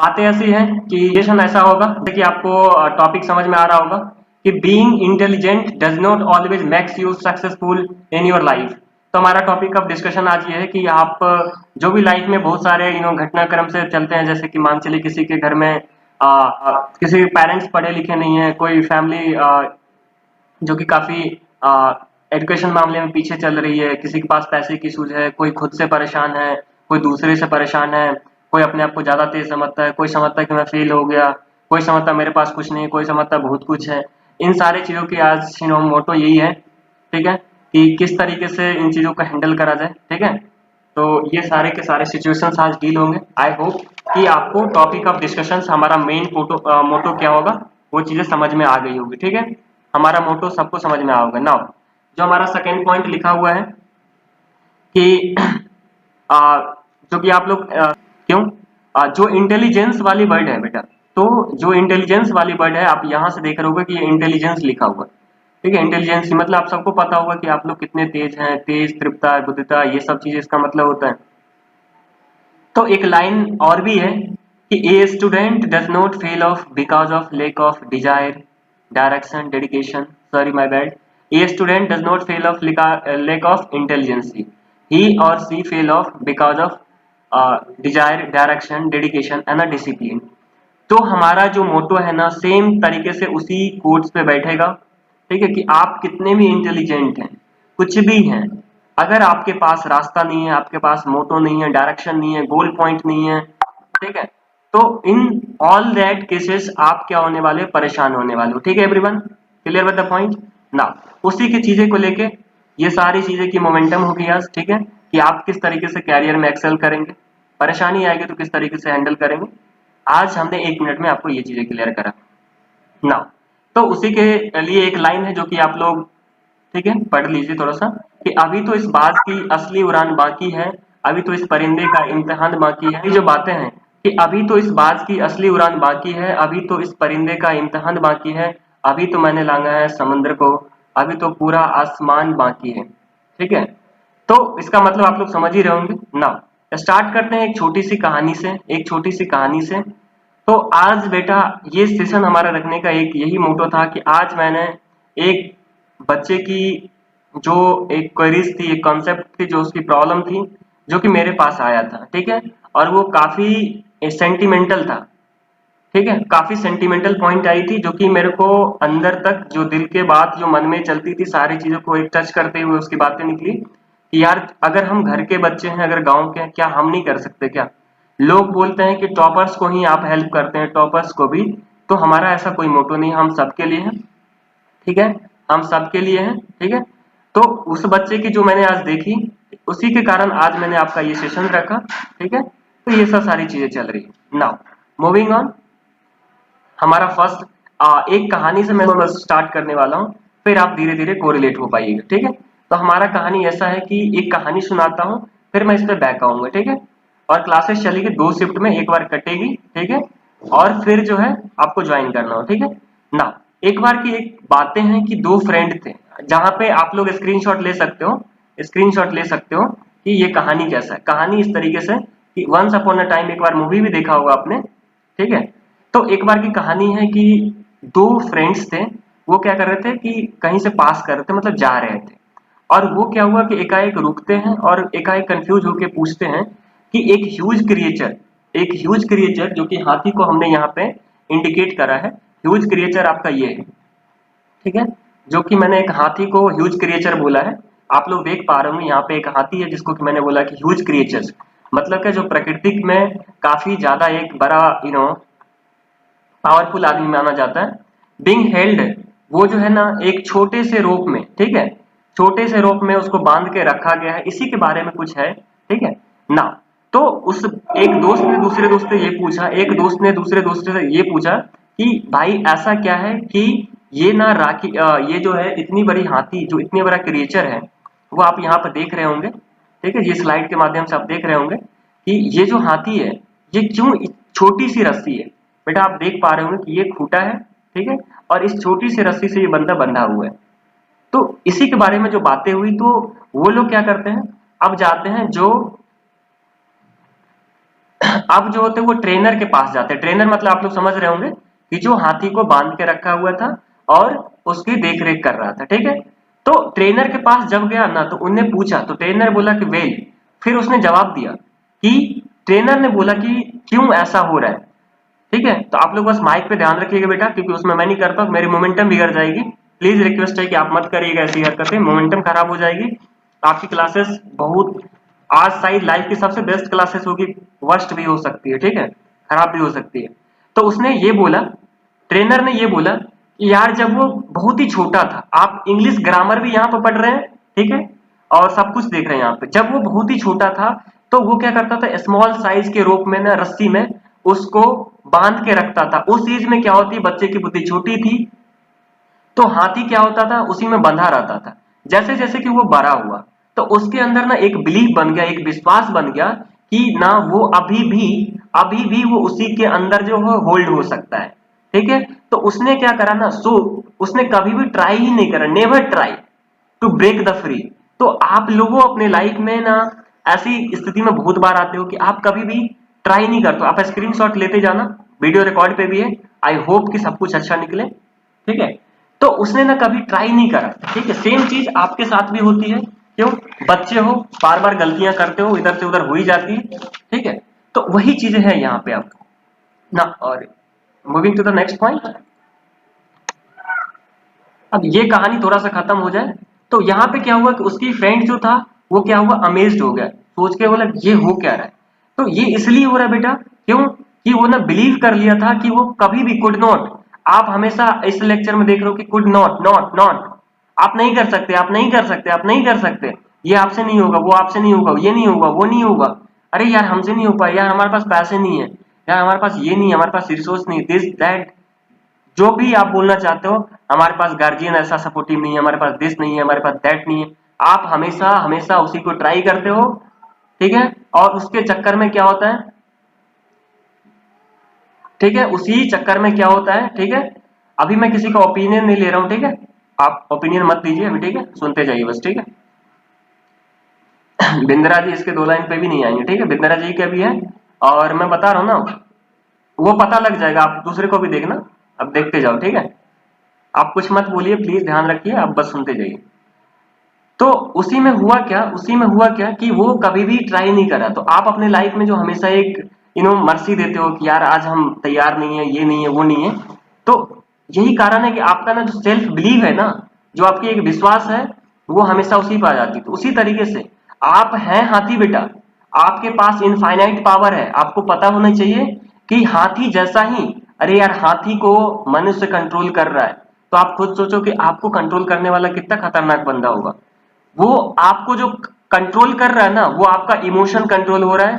बातें ऐसी हैं कि सेशन ऐसा होगा जैसे कि आपको टॉपिक समझ में आ रहा होगा कि being intelligent does not always makes you successful in your life. तो हमारा टॉपिक ऑफ डिस्कशन आज ये है कि आप जो भी लाइफ में बहुत सारे घटनाक्रम से चलते हैं, जैसे कि मान चलिए किसी के घर में किसी के पेरेंट्स पढ़े लिखे नहीं है, कोई फैमिली जो कि काफी एजुकेशन मामले में पीछे चल रही है, किसी के पास पैसे की सूझ है, कोई खुद से परेशान है, कोई दूसरे से परेशान है, कोई अपने आप को ज्यादा तेज समझता है, कोई समझता है कि मैं फेल हो गया, कोई समझता है मेरे पास कुछ नहीं, कोई समझता है बहुत कुछ है। इन सारी चीजों की आज मोटो यही है, ठीक है, कि किस तरीके से इन चीजों को हैंडल करा जाए। ठीक है, तो ये सारे के सारे सिचुएशंस आज डील होंगे। आई होप कि आपको टॉपिक ऑफ डिस्कशन हमारा मेन मोटो क्या होगा वो चीजें समझ में आ गई होगी। ठीक है, हमारा मोटो सबको समझ में आओगे। नाउ जो हमारा सेकेंड पॉइंट लिखा हुआ है कि जो कि आप लोग क्यों जो इंटेलिजेंस वाली वर्ड है बेटा, तो जो इंटेलिजेंस वाली वर्ड है आप यहां से देख रहे होगे कि ये इंटेलिजेंस लिखा हुआ है। ठीक है, इंटेलिजेंस मतलब आप सबको पता होगा कि आप लोग कितने तेज हैं, तेज, तृप्ता, बुद्धिता, ये सब चीजें इसका मतलब होता है। तो एक लाइन और भी है कि a student does not fail of because of lack of desire, direction, dedication, sorry my bad, a student does not fail of lack of intelligency, he or she fail of because of desire, direction, dedication and a discipline. तो हमारा जो मोटो है ना same तरीके से उसी quotes पे बैठेगा। ठीक है, कि आप कितने भी इंटेलिजेंट हैं, कुछ भी हैं, अगर आपके पास रास्ता नहीं है, आपके पास मोटो नहीं है, डायरेक्शन नहीं है, गोल पॉइंट नहीं है, ठीक है, तो इन ऑल दैट केसेस आप क्या होने वाले, परेशान होने वाले हो। ठीक है everyone, clear with the point ना। उसी की चीजें को लेके ये सारी चीजें की मोमेंटम होगी आज। ठीक है, कि आप किस तरीके से कैरियर में एक्सेल करेंगे, परेशानी आएगी तो किस तरीके से हैंडल करेंगे। आज हमने 1 मिनट में आपको ये चीजें क्लियर करा ना। तो उसी के लिए एक लाइन है जो कि आप लोग, ठीक है, पढ़ लीजिए थोड़ा सा, कि अभी तो इस बाज की असली उड़ान बाकी है, अभी तो इस परिंदे का इम्तिहान बाकी है। ये जो बातें हैं कि अभी तो इस बाज की असली उड़ान बाकी है, अभी तो इस परिंदे का इम्तिहान बाकी है, अभी तो मैंने लांगा है समुद्र को, अभी तो पूरा आसमान बाकी है। ठीक है, तो इसका मतलब आप लोग समझ ही रहे होंगे ना। स्टार्ट करते हैं एक छोटी सी कहानी से, एक छोटी सी कहानी से। तो आज बेटा ये सेशन हमारा रखने का एक यही मोटो था कि आज मैंने एक बच्चे की जो एक क्वेरीज थी, एक कॉन्सेप्ट थी, जो उसकी प्रॉब्लम थी, जो कि मेरे पास आया था। ठीक है, और वो काफी सेंटिमेंटल था। ठीक है, काफी सेंटिमेंटल पॉइंट आई थी, जो कि मेरे को अंदर तक, जो दिल के बात जो मन में चलती थी, सारी चीजों को एक टच करते हुए उसकी बातें निकली कि यार अगर हम घर के बच्चे हैं, अगर गांव के हैं, क्या हम नहीं कर सकते क्या? लोग बोलते हैं कि टॉपर्स को ही आप हेल्प करते हैं, टॉपर्स को भी, तो हमारा ऐसा कोई मोटो नहीं, हम सबके लिए है। ठीक है, हम सबके लिए हैं। ठीक है, तो उस बच्चे की जो मैंने आज देखी, उसी के कारण आज मैंने आपका ये सेशन रखा। ठीक है, तो ये सब सारी चीजें चल रही है। नाउ मूविंग ऑन, हमारा फर्स्ट एक कहानी से मैं स्टार्ट करने वाला हूँ, फिर आप धीरे धीरे कोरिलेट हो पाइएगा। ठीक है, तो हमारा कहानी ऐसा है कि एक कहानी सुनाता हूँ, फिर मैं इस पे बैक आऊंगा। ठीक है, और क्लासेस चलेगी 2 शिफ्ट में, एक बार कटेगी। ठीक है, और फिर जो है आपको ज्वाइन करना हो। ठीक है ना। एक बार की एक बातें हैं कि 2 फ्रेंड थे, जहां पे आप लोग स्क्रीनशॉट ले सकते हो, स्क्रीनशॉट ले सकते हो कि ये कहानी कैसा है। कहानी इस तरीके से कि वंस अपॉन अ टाइम, एक बार मूवी भी देखा होगा आपने। ठीक है, तो एक बार की कहानी है कि 2 फ्रेंड्स थे, वो क्या कर रहे थे कि कहीं से पास कर रहे थे, मतलब जा रहे थे, और वो क्या हुआ कि एकाएक रुकते हैं और एकाएक कंफ्यूज होकर पूछते हैं कि एक ह्यूज क्रिएचर जो कि हाथी को हमने यहाँ पे इंडिकेट करा है, ह्यूज क्रिएचर आपका ये है। ठीक है, जो कि मैंने एक हाथी को ह्यूज क्रिएचर बोला है। आप लोग देख पा रहे होंगे यहाँ पे एक हाथी है जिसको कि मैंने बोला कि ह्यूज क्रिएचर्स, मतलब कि जो प्रकृतिक में काफी ज्यादा एक बड़ा पावरफुल आदमी माना जाता है। बिंग हेल्ड, वो जो है ना एक छोटे से रोप में, ठीक है, छोटे से रोप में उसको बांध के रखा गया है, इसी के बारे में कुछ है। ठीक है ना। तो उस एक दोस्त ने दूसरे दोस्त से ये पूछा, एक दोस्त ने दूसरे दोस्त से ये पूछा कि भाई ऐसा क्या है कि ये ना ये जो है इतनी बड़ी हाथी, जो इतनी बड़ा क्रिएचर है, वो आप यहाँ पर देख रहे होंगे। ठीक है, ये स्लाइड के माध्यम से आप देख रहे होंगे कि ये जो हाथी है, ये क्यों छोटी सी रस्सी है। बेटा आप देख पा रहे होंगे कि ये खूंटा है, ठीक है, और इस छोटी सी रस्सी से ये बंदा बंधा हुआ है। तो इसी के बारे में जो बातें हुई, तो वो लोग क्या करते हैं, अब जाते हैं जो अब जो होते वो ट्रेनर के पास जाते। ट्रेनर मतलब आप लोग समझ रहे होंगे कि जो हाथी को बांध के रखा हुआ था और उसकी देख रेख कर रहा था, ठीक है। तो ट्रेनर के पास जब गया ना तो उनने पूछा, तो ट्रेनर बोला कि वेल, फिर उसने जवाब दिया कि ट्रेनर ने बोला कि क्यों ऐसा हो रहा है, ठीक है। तो आप लोग बस माइक पे ध्यान रखिएगा बेटा, क्योंकि उसमें मैं नहीं करता, मेरी मोमेंटम बिगड़ जाएगी। प्लीज रिक्वेस्ट है कि आप मत करिएगा ऐसी हरकतें, मोमेंटम खराब हो जाएगी। आपकी क्लासेस बहुत, आज शायद लाइफ की सबसे बेस्ट क्लासेस होगी, वर्स्ट भी हो सकती है, ठीक है, खराब भी हो सकती है। तो उसने ये बोला, ट्रेनर ने ये बोला कि यार जब वो बहुत ही छोटा था, आप इंग्लिश ग्रामर भी यहाँ पर पढ़ रहे हैं, ठीक है, और सब कुछ देख रहे हैं यहाँ पे। जब वो बहुत ही छोटा था तो वो क्या करता था, स्मॉल साइज के रोप में ना, रस्सी में उसको बांध के रखता था। उस एज में क्या होती है, बच्चे की बुद्धि छोटी थी, तो हाथी क्या होता था, उसी में बंधा रहता था। जैसे जैसे कि वो बड़ा हुआ तो उसके अंदर ना एक बिलीफ बन गया, एक विश्वास बन गया कि ना वो अभी भी वो उसी के अंदर जो है होल्ड हो सकता है, ठीक है। तो उसने क्या करा ना, उसने कभी भी ट्राई ही नहीं करा, never try to break the free. तो आप लोगों अपने लाइफ में ना ऐसी स्थिति में बहुत बार आते हो कि आप कभी भी ट्राई नहीं करते हो। आप स्क्रीनशॉट लेते जाना, वीडियो रिकॉर्ड पे भी है, आई होप कि सब कुछ अच्छा निकले, ठीक है। तो उसने ना कभी ट्राई नहीं करा, ठीक है। सेम चीज आपके साथ भी होती है, क्यों, बच्चे हो, बार बार गलतियां करते हो, इधर से उधर हो ही जाती है, ठीक है। तो वही चीजें हैं यहाँ पे आप ना। और moving to the next point, अब ये कहानी थोड़ा सा खत्म हो जाए। तो यहाँ पे क्या हुआ कि उसकी फ्रेंड जो था वो क्या हुआ, अमेज्ड हो गया, सोच के बोला ये हो क्या रहा है। तो ये इसलिए हो रहा है बेटा, क्यों, कि वो ना बिलीव कर लिया था कि वो कभी भी कुड नॉट। आप हमेशा इस लेक्चर में देख रहे हो कि कुड नॉट, नॉट नॉट, आप नहीं कर सकते, आप नहीं कर सकते, आप नहीं कर सकते, ये आपसे नहीं होगा, वो आपसे नहीं होगा, ये नहीं होगा, वो नहीं होगा, अरे यार हमसे नहीं हो पाया, यार हमारे पास पैसे नहीं है, यार हमारे पास ये नहीं है, हमारे पास रिसोर्स नहीं, दिस दैट, जो भी आप बोलना चाहते हो, हमारे पास गार्जियन ऐसा सपोर्टिव नहीं है, हमारे पास दिस नहीं है, हमारे पास दैट नहीं है। आप हमेशा हमेशा उसी को ट्राई करते हो, ठीक है। और उसके चक्कर में क्या होता है, ठीक है, उसी चक्कर में क्या होता है, ठीक है। अभी मैं किसी का ओपिनियन नहीं ले रहा हूं, ठीक है, आप ओपिनियन मत दीजिए अभी, ठीक है, सुनते जाइए बस, ठीक है। बिंद्रा जी इसके 2 लाइन पे भी नहीं आएंगे, ठीक है, बिंद्रा जी का भी है, और मैं बता रहा हूं ना, वो पता लग जाएगा, आप दूसरे को भी देखना, अब देखते जाओ, ठीक है। आप कुछ मत बोलिए, प्लीज ध्यान रखिए, आप बस सुनते जाइए। तो उसी में हुआ क्या, उसी में हुआ क्या कि वो कभी भी ट्राई नहीं करा। तो आप अपने लाइफ में जो हमेशा एक मर्सी देते हो कि यार आज हम तैयार नहीं है, ये नहीं है, वो नहीं है, तो यही कारण है कि आपका ना जो सेल्फ बिलीव है ना, जो आपकी एक विश्वास है, वो हमेशा उसी पर आ जाती है। तो उसी तरीके से आप हैं हाथी बेटा, आपके पास इनफाइनाइट पावर है। आपको पता होना चाहिए कि हाथी जैसा ही, अरे यार हाथी को मनुष्य कंट्रोल कर रहा है, तो आप खुद सोचो कि आपको कंट्रोल करने वाला कितना खतरनाक बंदा होगा। वो आपको जो कंट्रोल कर रहा है ना, वो आपका इमोशन कंट्रोल हो रहा है,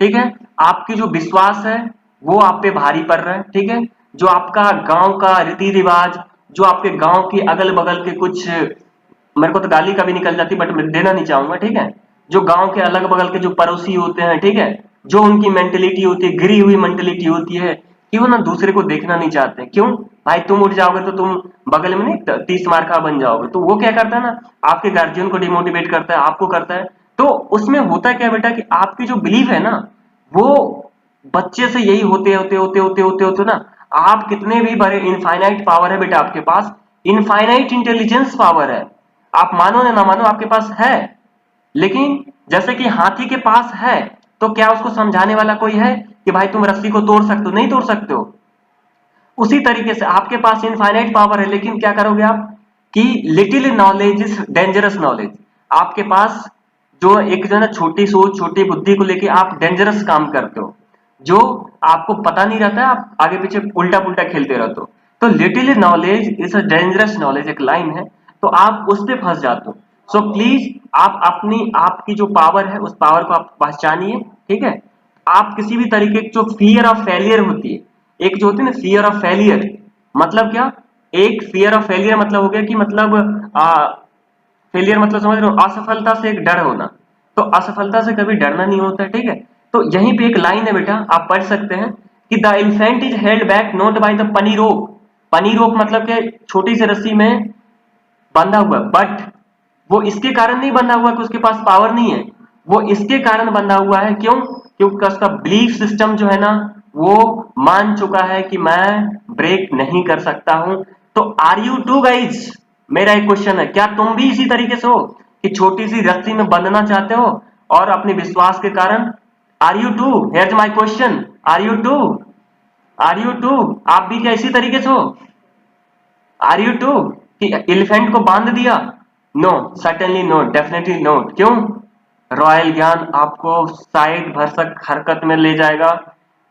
ठीक है। आपकी जो विश्वास है वो आप पे भारी पड़ रहा है, ठीक है। जो आपका गांव का रीति रिवाज, जो आपके गांव के अगल बगल के कुछ, मेरे को तो गाली का भी निकल जाती बट मैं देना नहीं चाहूंगा, ठीक है, जो गांव के अलग बगल के जो पड़ोसी होते हैं, ठीक है, जो उनकी मेंटेलिटी होती है, गिरी हुई मेंटेलिटी होती है कि वो ना दूसरे को देखना नहीं चाहते। क्यों भाई, तुम उठ जाओगे तो तुम बगल में नहीं 30 मार का बन जाओगे। तो वो क्या करता है ना, आपके गार्जियन को डिमोटिवेट करता है, आपको करता है। तो उसमें होता क्या बेटा कि आपकी जो बिलीफ है ना, वो बच्चे से यही होते होते होते होते होते होते ना, आप कितने भी बड़े, इनफाइनाइट पावर है बेटा आपके पास, इनफाइनाइट इंटेलिजेंस पावर है, आप मानो ना मानो आपके पास है। लेकिन जैसे कि हाथी के पास है, तो क्या उसको समझाने वाला कोई है कि भाई तुम रस्सी को तोड़ सकते हो, नहीं तोड़ सकते हो। उसी तरीके से आपके पास इनफाइनाइट पावर है, लेकिन क्या करोगे आप कि little knowledge is dangerous knowledge. आपके पास जो एक जो है ना छोटी सोच, छोटी बुद्धि को लेके आप डेंजरस काम करते हो, जो आपको पता नहीं रहता है, आप आगे पीछे उल्टा पुल्टा खेलते रहते हो। तो little knowledge is a dangerous knowledge, एक लाइन है, तो आप उस पे फंस जाते हो। सो प्लीज आप अपनी, आपकी जो पावर है उस पावर को आप पहचानिए, ठीक है। आप किसी भी तरीके की जो फियर ऑफ फेलियर होती है, एक जो होती है ना फियर ऑफ फेलियर, मतलब क्या, एक फियर ऑफ फेलियर मतलब हो गया कि मतलब फेलियर मतलब समझ रहे हो, असफलता से एक डर होना। तो असफलता से कभी डरना नहीं होता है, ठीक है। तो यहीं पे एक लाइन है बेटा, आप पढ़ सकते हैं कि the infant is held back not by the पनी रोप। पनी रोप मतलब कि छोटी सी रस्सी में बंधा हुआ, बट वो इसके कारण नहीं बंधा हुआ कि उसके पास पावर नहीं है, वो इसके कारण बंधा हुआ है, क्यों क्योंकि उसका बिलीफ सिस्टम जो है ना वो मान चुका है कि मैं ब्रेक नहीं कर सकता हूं। तो आर यू टू गाइज, मेरा एक क्वेश्चन है, क्या तुम भी इसी तरीके से हो कि छोटी सी रस्सी में बंधना चाहते हो और अपने विश्वास के कारण? Are you too? Here's my question, are you too? Are you too? आप भी क्या इसी तरीके से हो? आर यू टू कि एलिफेंट को बांध दिया? No, certainly no, definitely no. क्यों? रॉयल ज्ञान आपको शायद भरसक हरकत में ले जाएगा,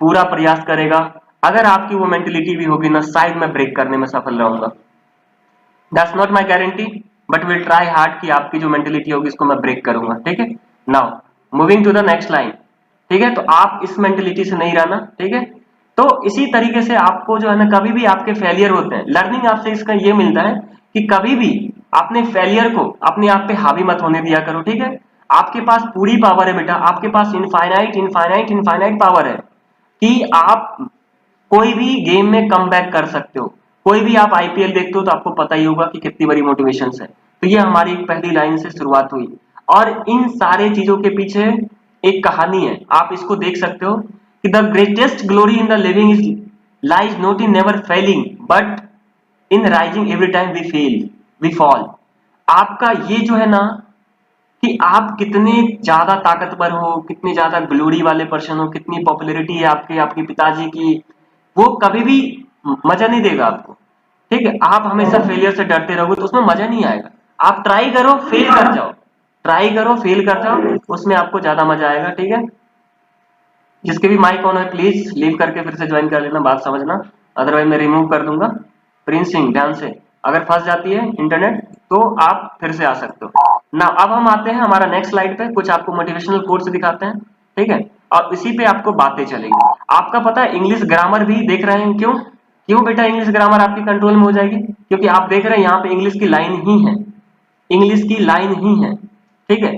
पूरा प्रयास करेगा। अगर आपकी वो मेंटेलिटी भी होगी ना, शायद मैं ब्रेक करने में सफल रहूंगा। That's not my guarantee, but will try hard कि आपकी जो मेंटेलिटी होगी इसको मैं ब्रेक करूंगा। ठीक है, now moving to the next line. ठीक है, तो आप इस मेंटेलिटी से नहीं रहना। ठीक है, तो इसी तरीके से आपको जो है ना, कभी भी आपके फेलियर होते हैं, लर्निंग आपसे इसका ये मिलता है कि कभी भी अपने फेलियर को अपने आप पे हावी मत होने दिया करो। ठीक है, आपके पास पूरी पावर है बेटा, आपके पास इनफाइनाइट इनफाइनाइट इनफाइनाइट पावर है कि आप कोई भी गेम में कम बैक कर सकते हो। कोई भी आप आईपीएल देखते हो तो आपको पता ही होगा कि कितनी बड़ी मोटिवेशन है। तो ये हमारी एक पहली लाइन से शुरुआत हुई और इन सारे चीजों के पीछे एक कहानी है, आप इसको देख सकते हो कि the greatest glory in the living is lies not in never failing but in rising every time we fall. आपका ये जो है ना कि आप कितने ज्यादा ताकतवर हो, कितने ज्यादा ग्लोरी वाले पर्सन हो, कितनी पॉपुलैरिटी है आपके आपके पिताजी की, वो कभी भी मजा नहीं देगा आपको। ठीक है, आप हमेशा फेलियर से डरते रहोगे तो उसमें मजा नहीं आएगा। आप ट्राई करो, फेल कर जाओ, ट्राई करो फेल कर जाओ, उसमें आपको ज्यादा मजा आएगा। ठीक है, जिसके भी माइक ऑन है प्लीज लीव करके फिर से ज्वाइन कर लेना, बात समझना, अदरवाइज मैं रिमूव कर दूंगा। प्रिंस सिंह, ध्यान से, अगर फंस जाती है इंटरनेट तो आप फिर से आ सकते हो ना। अब हम आते हैं हमारा नेक्स्ट स्लाइड पे, कुछ आपको मोटिवेशनल कोट्स दिखाते हैं। ठीक है, और इसी पे आपको बातें चलेंगी। आपका पता है इंग्लिश ग्रामर भी देख रहे हैं, क्यों क्यों बेटा इंग्लिश ग्रामर आपकी कंट्रोल में हो जाएगी? क्योंकि आप देख रहे हैं यहाँ पे इंग्लिश की लाइन ही है, इंग्लिश की लाइन ही है। ठीक है,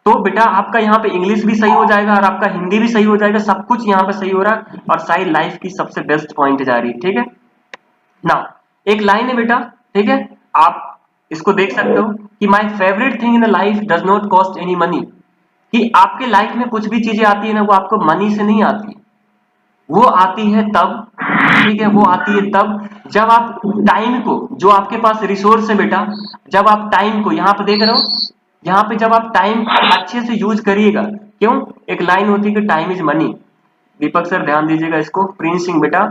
तो बेटा आपका यहाँ पे इंग्लिश भी सही हो जाएगा और आपका हिंदी भी सही हो जाएगा, सब कुछ यहाँ पे सही हो रहा है और सारी लाइफ की सबसे बेस्ट पॉइंट जा रही है। ठीक है, ना एक लाइन है बेटा, ठीक है, आप इसको देख सकते हो कि my favourite thing in life does not cost any money. कि आपके लाइफ में कुछ भी चीजें आती है ना, वो आपको मनी से नहीं आती, वो आती है तब, ठीक है, वो आती है तब जब आप टाइम को, जो आपके पास रिसोर्स है बेटा, जब आप टाइम को, यहाँ पे देख रहे हो, यहाँ पे जब आप टाइम अच्छे से यूज करिएगा। क्यों? एक लाइन होती है कि time is money. Deepak sir ध्यान दीजिएगा इसको। प्रिंस सिंह बेटा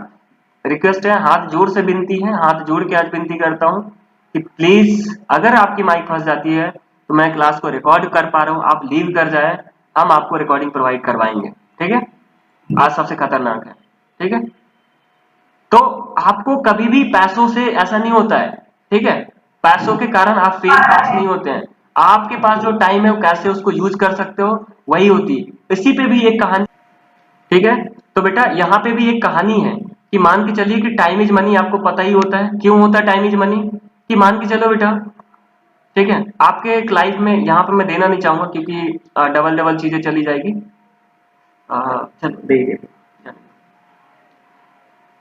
रिक्वेस्ट है, हाथ जोड़ से विनती है, हाथ जोड़ के आज विनती करता हूँ कि प्लीज अगर आपकी माइक फंस जाती है तो मैं क्लास को रिकॉर्ड कर पा रहा हूँ, आप लीव कर जाए, हम आपको रिकॉर्डिंग प्रोवाइड करवाएंगे। ठीक है, आज सबसे खतरनाक है। ठीक है, तो आपको कभी भी पैसों से ऐसा नहीं होता है। ठीक है, पैसों के कारण आप फेल पास नहीं होते हैं। आपके पास जो टाइम है वो कैसे उसको यूज कर सकते हो, वही होती है। इसी पे भी एक कहानी, ठीक है, तो बेटा यहाँ पे भी एक कहानी है कि मान के चलिए कि टाइम इज मनी, आपको पता ही होता है क्यों होता है टाइम इज मनी। कि मान के चलो बेटा, ठीक है, आपके एक लाइफ में, यहाँ पे मैं देना नहीं चाहूंगा क्योंकि डबल डबल चीजें चली जाएगी। चल दे दे,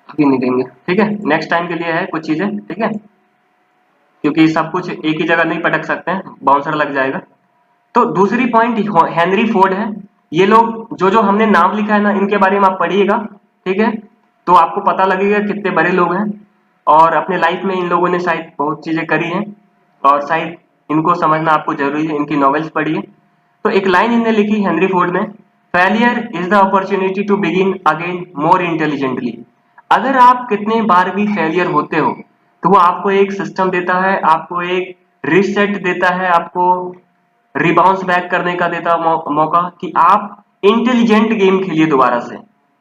अभी नहीं देंगे। ठीक है, नेक्स्ट टाइम के लिए है कुछ चीजें। ठीक है, क्योंकि सब कुछ एक ही जगह नहीं पटक सकते हैं, बाउंसर लग जाएगा। तो दूसरी पॉइंट हेनरी फोर्ड है। ये लोग जो जो हमने नाम लिखा है ना, इनके बारे में आप पढ़िएगा। ठीक है, तो आपको पता लगेगा कितने बड़े लोग हैं और अपने लाइफ में इन लोगों ने शायद बहुत चीजें करी हैं और शायद इनको समझना आपको जरूरी है, इनकी नॉवेल्स पढ़िए। तो एक लाइन इनने लिखी हेनरी फोर्ड ने, failure is the opportunity to begin again more intelligently. अगर आप कितने बार भी फेलियर होते हो तो वो आपको एक सिस्टम देता है, आपको एक रिसेट देता है, आपको रिबाउंस बैक करने का देता मौका कि आप इंटेलिजेंट गेम खेलिए दोबारा से।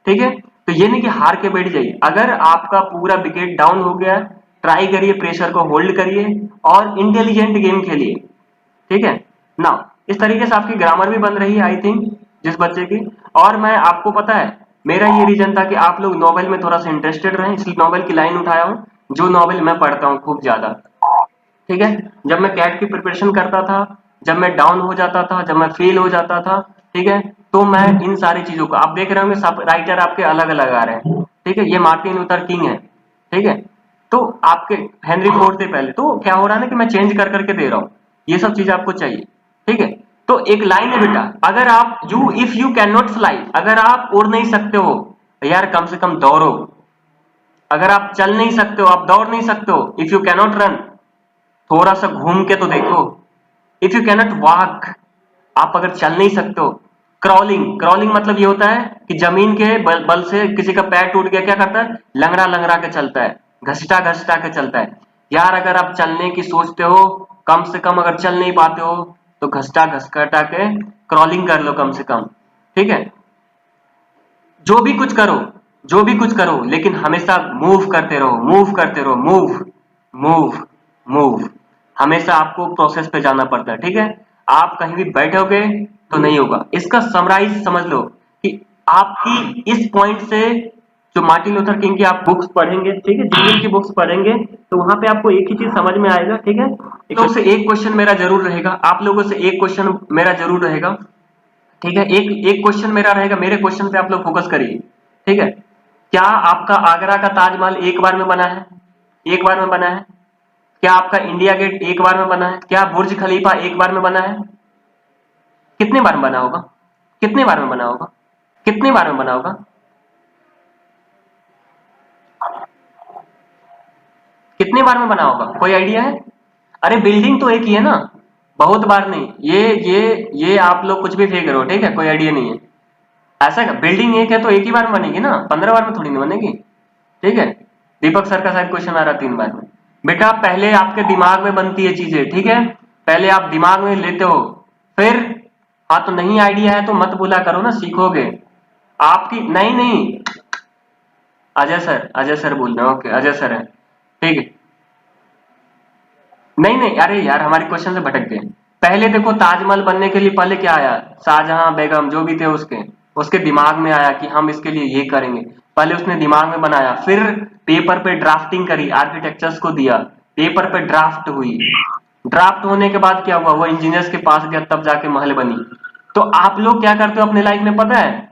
ठीक है, तो ये नहीं कि हार के बैठ जाइए। अगर आपका पूरा विकेट डाउन हो गया, ट्राई करिए, प्रेशर को होल्ड करिए और इंटेलिजेंट गेम खेलिए। ठीक है ना, इस तरीके से आपकी ग्रामर भी बन रही है आई थिंक, जिस बच्चे की। और मैं आपको पता है मेरा ये रीजन था कि आप लोग नॉवेल में थोड़ा सा इंटरेस्टेड रहे, इसलिए नॉवेल की लाइन उठाया हूँ, जो नॉवेल मैं पढ़ता हूँ खूब ज्यादा। ठीक है, जब मैं कैट की प्रिपरेशन करता था, जब मैं डाउन हो जाता था, जब मैं फेल हो जाता था, ठीक है, तो मैं इन सारी चीजों को, आप देख रहे होंगे सब राइटर आपके अलग अलग आ रहे हैं। ठीक है, ये मार्टिन लूथर किंग है। ठीक है, तो आपके हेनरी फोर्ड से पहले, तो क्या हो रहा है ना कि मैं चेंज कर करके दे रहा हूँ, ये सब चीजें आपको चाहिए। ठीक है, तो एक लाइन है बेटा, अगर आप if you can not fly, अगर आप उड़ नहीं सकते हो यार कम से कम दौड़ो। अगर आप चल नहीं सकते हो, आप दौड़ नहीं सकते हो, इफ यू कैनॉट रन, थोड़ा सा घूम के तो देखो। इफ यू कैनॉट वॉक, आप अगर चल नहीं सकते हो। क्रॉलिंग, क्रॉलिंग मतलब ये होता है कि जमीन के बल से किसी का पैर टूट गया, क्या करता है, लंगड़ा लंगड़ा के चलता है, घसटा घसटा के चलता है। यार अगर आप चलने की सोचते हो, कम से कम अगर चल नहीं पाते हो तो घसटा घसटा के क्रॉलिंग कर लो कम से कम, ठीक है। जो भी कुछ करो, जो भी कुछ करो, लेकिन हमेशा मूव करते रहो, मूव करते रहो, मूव मूव मूव। हमेशा आपको प्रोसेस पे जाना पड़ता है, ठीक है। आप कहीं भी बैठोगे तो नहीं होगा। इसका समराइज समझ लो कि आपकी इस पॉइंट से, जो मार्टिन लूथर किंग की आप बुक्स पढ़ेंगे, ठीक है, जिन की बुक्स पढ़ेंगे तो वहां पे आपको एक ही चीज समझ में आएगा, ठीक है। तो से एक क्वेश्चन मेरा जरूर रहेगा, आप लोगों से एक क्वेश्चन मेरा जरूर रहेगा, ठीक है। एक एक क्वेश्चन मेरा रहेगा, मेरे क्वेश्चन पे आप लोग फोकस करिए, ठीक है। क्या आपका आगरा का ताजमहल एक बार में बना है? एक बार में बना है? क्या आपका इंडिया गेट एक बार में बना है? क्या बुर्ज खलीफा एक बार में बना है? कितने बार में बना होगा? कितने बार में बना होगा? कितने बार में बना होगा? कितने बार में बना होगा, कोई आइडिया है? अरे बिल्डिंग तो एक ही है ना, बहुत बार नहीं। ये आप लोग कुछ भी फेंक रहे हो, ठीक है, कोई आइडिया नहीं है। ऐसा बिल्डिंग एक है तो एक ही बार में बनेगी ना, 15 बार में थोड़ी नहीं बनेगी, ठीक है। दीपक सर का शायद क्वेश्चन आ रहा 3 बार में। बेटा पहले आपके दिमाग में बनती है चीजें, ठीक है, पहले आप दिमाग में लेते हो, फिर हाँ तो नहीं आइडिया है तो मत बोला करो ना, सीखोगे। आपकी नहीं नहीं, अजय सर, अजय सर बोल रहे हैं, ओके अजय सर है, ठीक है। नहीं नहीं, अरे यार हमारे क्वेश्चन से भटक गए। पहले देखो ताजमहल बनने के लिए पहले क्या आया, शाहजहां बेगम जो भी थे उसके उसके दिमाग में आया कि हम इसके लिए ये करेंगे, पहले उसने दिमाग में बनाया, फिर पेपर पे ड्राफ्टिंग करी, आर्किटेक्चर्स को दिया, पेपर पे ड्राफ्ट हुई, ड्राफ्ट होने के बाद क्या हुआ, वो इंजीनियर्स के पास गया, तब जाके महल बनी। तो आप लोग क्या करते हो अपने लाइफ में पता है?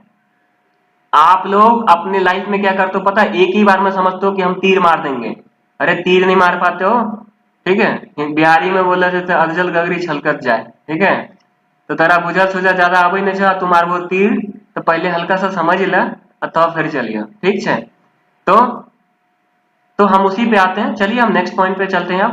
आप लोग अपने लाइफ में क्या करते हो पता है? एक ही बार में समझते हो कि हम तीर मार देंगे, अरे तीर नहीं मार पाते हो, ठीक है। बिहारी में बोला जाता है अधजल गगरी छलकत जाए, ठीक है। तो तेरा बुझा सुझा ज्यादा आबे नहीं चाह, तू मारबो तीर, तो पहले हल्का सा समझ ला और तब फिर चलिए, ठीक है। तो हम उसी पे आते हैं, चलिए हम नेक्स्ट पॉइंट पे चलते हैं।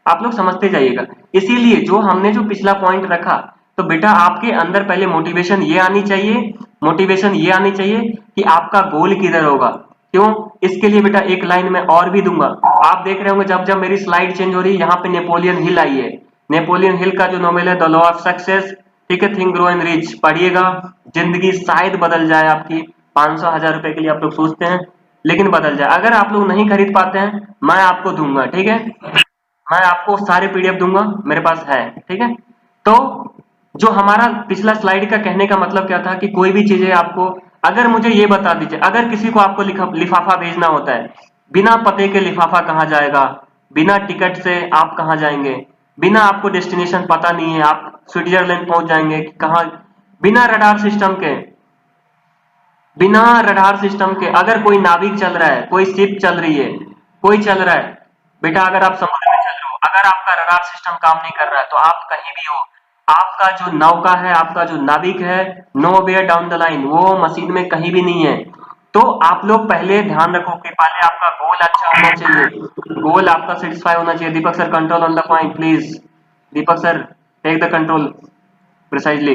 आप लोग समझते जाइएगा। इसीलिए जो हमने जो पिछला पॉइंट रखा, तो बेटा आपके अंदर पहले मोटिवेशन ये आनी चाहिए, मोटिवेशन ये आनी चाहिए कि आपका गोल किधर होगा। क्यों? इसके लिए बेटा एक लाइन में और भी दूंगा। आप देख रहे होंगे जब जब मेरी स्लाइड चेंज हो रही है, यहाँ पे नेपोलियन हिल आई है। नेपोलियन हिल का जो नॉवेल है द लॉ ऑफ सक्सेस, ठीक है, थिंक ग्रो एंड रिच, पढ़िएगा। जिंदगी शायद बदल जाए आपकी। 500 1000 रुपए के लिए आप लोग सोचते हैं, लेकिन बदल जाए। अगर आप लोग नहीं खरीद पाते हैं, मैं आपको दूंगा, ठीक है, मैं आपको सारे पीडीएफ दूंगा, मेरे पास है, ठीक है। तो जो हमारा पिछला स्लाइड का कहने का मतलब क्या था कि कोई भी चीजें आपको, अगर मुझे ये बता दीजिए, अगर किसी को आपको लिफाफा भेजना होता है, बिना पते के लिफाफा कहाँ जाएगा? बिना टिकट से आप कहाँ जाएंगे? बिना आपको डेस्टिनेशन पता नहीं है, आप स्विट्जरलैंड पहुंच जाएंगे कि कहाँ? बिना रडार सिस्टम के, बिना रडार सिस्टम के अगर कोई नाविक चल रहा है, कोई शिप चल रही है, कोई चल रहा है, बेटा अगर आप समुद्र में चल रहे हो, अगर आपका रडार सिस्टम काम नहीं कर रहा है तो आप कहीं भी हो, आपका जो नौका है, आपका जो नाविक है, nowhere down the line, वो मशीन में कहीं भी नहीं है। तो आप लोग पहले ध्यान रखो कि पहले आपका गोल अच्छा होना चाहिए, गोल आपका सेटिस्फाई होना चाहिए। Deepak sir control on the point please, Deepak sir take the control precisely,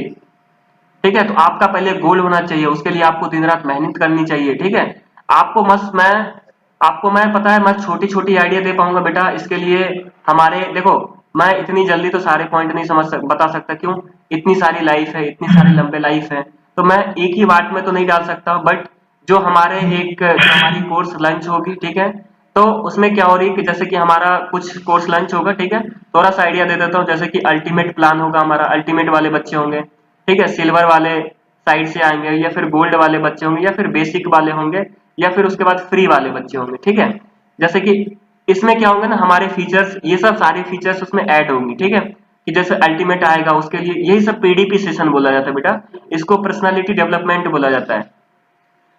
ठीक है। तो आपका पहले गोल होना चाहिए, उसके लिए आपको दिन रात मेहनत करनी चाहिए, ठीक है। आपको मस्त मैं पता है मैं छोटी छोटी आइडिया दे पाऊंगा बेटा, इसके लिए हमारे देखो, मैं इतनी जल्दी तो सारे पॉइंट नहीं बता सकता, क्यों? इतनी सारी लाइफ है, इतनी सारी लंबे लाइफ है, तो मैं एक ही बात में तो नहीं डाल सकता। बट जो हमारे जो हमारी कोर्स लंच होगी, ठीक है, तो उसमें क्या हो रही है कि जैसे कि हमारा कुछ कोर्स लंच होगा, ठीक है, थोड़ा सा आइडिया दे देता हूँ। जैसे कि अल्टीमेट प्लान होगा हमारा, अल्टीमेट वाले बच्चे होंगे, ठीक है, सिल्वर वाले साइड से आएंगे, या फिर गोल्ड वाले बच्चे होंगे, या फिर बेसिक वाले होंगे, या फिर उसके बाद फ्री वाले बच्चे होंगे, ठीक है। जैसे कि इसमें क्या होंगे ना, हमारे फीचर्स, ये सब सारे फीचर्स उसमें ऐड होंगी, ठीक है। कि जैसे अल्टीमेट आएगा उसके लिए यही सब पीडीपी सेशन बोला जाता है बेटा, इसको पर्सनालिटी डेवलपमेंट बोला जाता है।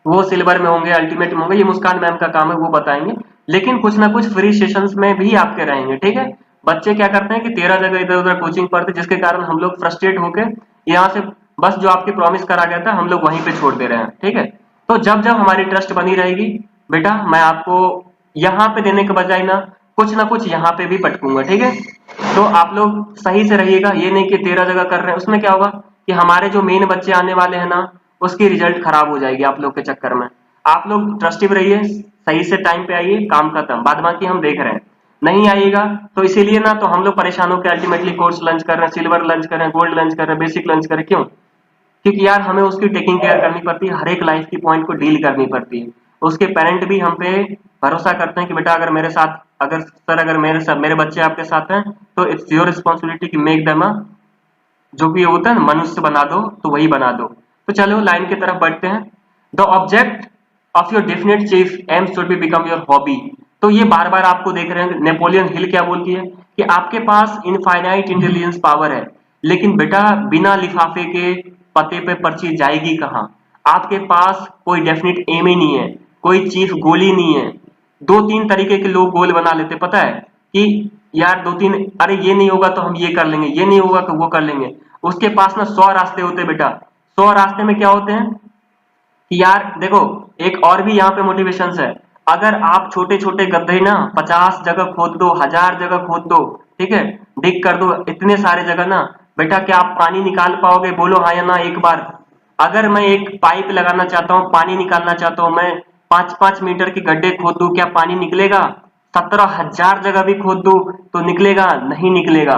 वो सिल्वर में होंगे, अल्टीमेट में होंगे, ये मुस्कान मैम का काम है, वो बताएंगे। लेकिन कुछ ना कुछ फ्री सेशंस में भी आपके रहेंगे, ठीक है। बच्चे क्या करते हैं कि 13 जगह इधर उधर कोचिंग पढ़ते, जिसके कारण हम लोग फ्रस्ट्रेट होके यहाँ से बस जो आपकी प्रॉमिस करा गया था हम लोग वहीं पे छोड़ दे रहे हैं। ठीक है, तो जब जब हमारी ट्रस्ट बनी रहेगी बेटा, मैं आपको यहाँ पे देने के बजाय ना कुछ यहाँ पे भी पटकूंगा। ठीक है, तो आप लोग सही से रहिएगा, ये नहीं कि 13 जगह कर रहे हैं। उसमें क्या होगा कि हमारे जो मेन बच्चे आने वाले हैं ना, उसकी रिजल्ट खराब हो जाएगी आप लोग के चक्कर में। आप लोग ट्रस्टिव रहिए, सही से टाइम पे आइए, काम खत्म, बाद बाकी हम देख रहे हैं। नहीं आइएगा तो इसीलिए ना तो हम लोग परेशान होकर अल्टीमेटली कोर्स लंच कर रहे हैं, सिल्वर लंच कर रहे हैं, गोल्ड लंच कर रहे हैं, बेसिक लंच कर रहे हैं। क्यों? क्योंकि यार हमें उसकी टेकिंग केयर करनी पड़ती है, हर एक लाइफ की पॉइंट को डील करनी पड़ती है। उसके पेरेंट भी हम पे भरोसा करते हैं कि बेटा अगर मेरे साथ, अगर सर अगर मेरे बच्चे आपके साथ हैं तो इट्स योर रिस्पॉन्सिबिलिटी कि मेक देम जो भी होता है ना मनुष्य बना दो, तो वही बना दो। तो चलो लाइन की तरफ बढ़ते हैं। The object of your definite chief aim should be become your hobby. तो ये बार बार आपको देख रहे हैं, नेपोलियन हिल क्या बोलती है कि आपके पास इनफाइनाइट इंटेलिजेंस पावर है, लेकिन बेटा बिना लिफाफे के पते पे पर्ची जाएगी कहाँ? आपके पास कोई डेफिनेट एम ही नहीं है, कोई चीफ गोल ही नहीं है। दो तीन तरीके के लोग गोल बना लेते, पता है कि यार दो तीन, अरे ये नहीं होगा तो हम ये कर लेंगे, ये नहीं होगा तो वो कर लेंगे। उसके पास ना 100 रास्ते होते हैं बेटा। 100 रास्ते में क्या होते हैं कि यार देखो, एक और भी यहाँ पे मोटिवेशन है। अगर आप छोटे छोटे गड्ढे ना 50 जगह खोद दो, 1000 जगह खोद दो, ठीक है, डिग कर दो इतने सारे जगह ना, बेटा क्या आप पानी निकाल पाओगे? बोलो हाँ या ना एक बार। अगर मैं एक पाइप लगाना चाहता हूँ, पानी निकालना चाहता हूँ, मैं 5-5 मीटर के गड्ढे खोद दूं, क्या पानी निकलेगा? 17,000 जगह भी खोद दूं तो निकलेगा? नहीं निकलेगा।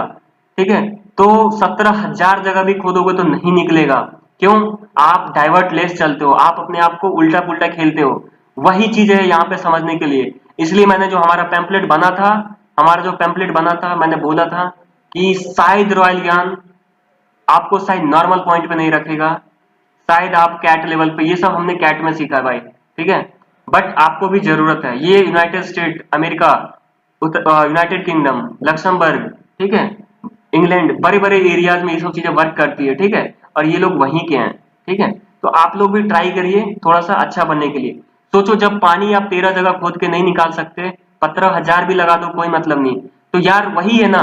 ठीक है, तो 17,000 जगह भी खोदोगे तो नहीं निकलेगा। क्यों? आप डाइवर्ट लेस चलते हो, आप अपने आप को उल्टा पुल्टा खेलते हो। वही चीज है यहाँ पे समझने के लिए। इसलिए मैंने जो हमारा पैम्पलेट बना था, मैंने बोला था कि शायद रॉयल ज्ञान आपको शायद नॉर्मल पॉइंट पे नहीं रखेगा, शायद आप कैट लेवल पे, ये सब हमने कैट में सीखा भाई। ठीक है, बट आपको भी जरूरत है। ये United state America, United kingdom, Luxembourg, ठीक है, इंग्लैंड, बड़े बड़े एरियाज में ये सब चीजें वर्क करती है। ठीक है, और ये लोग वहीं के हैं। ठीक है, तो आप लोग भी ट्राई करिए थोड़ा सा अच्छा बनने के लिए। सोचो जब पानी आप 13 जगह खोद के नहीं निकाल सकते, 17,000 भी लगा दो कोई मतलब नहीं। तो यार वही है ना,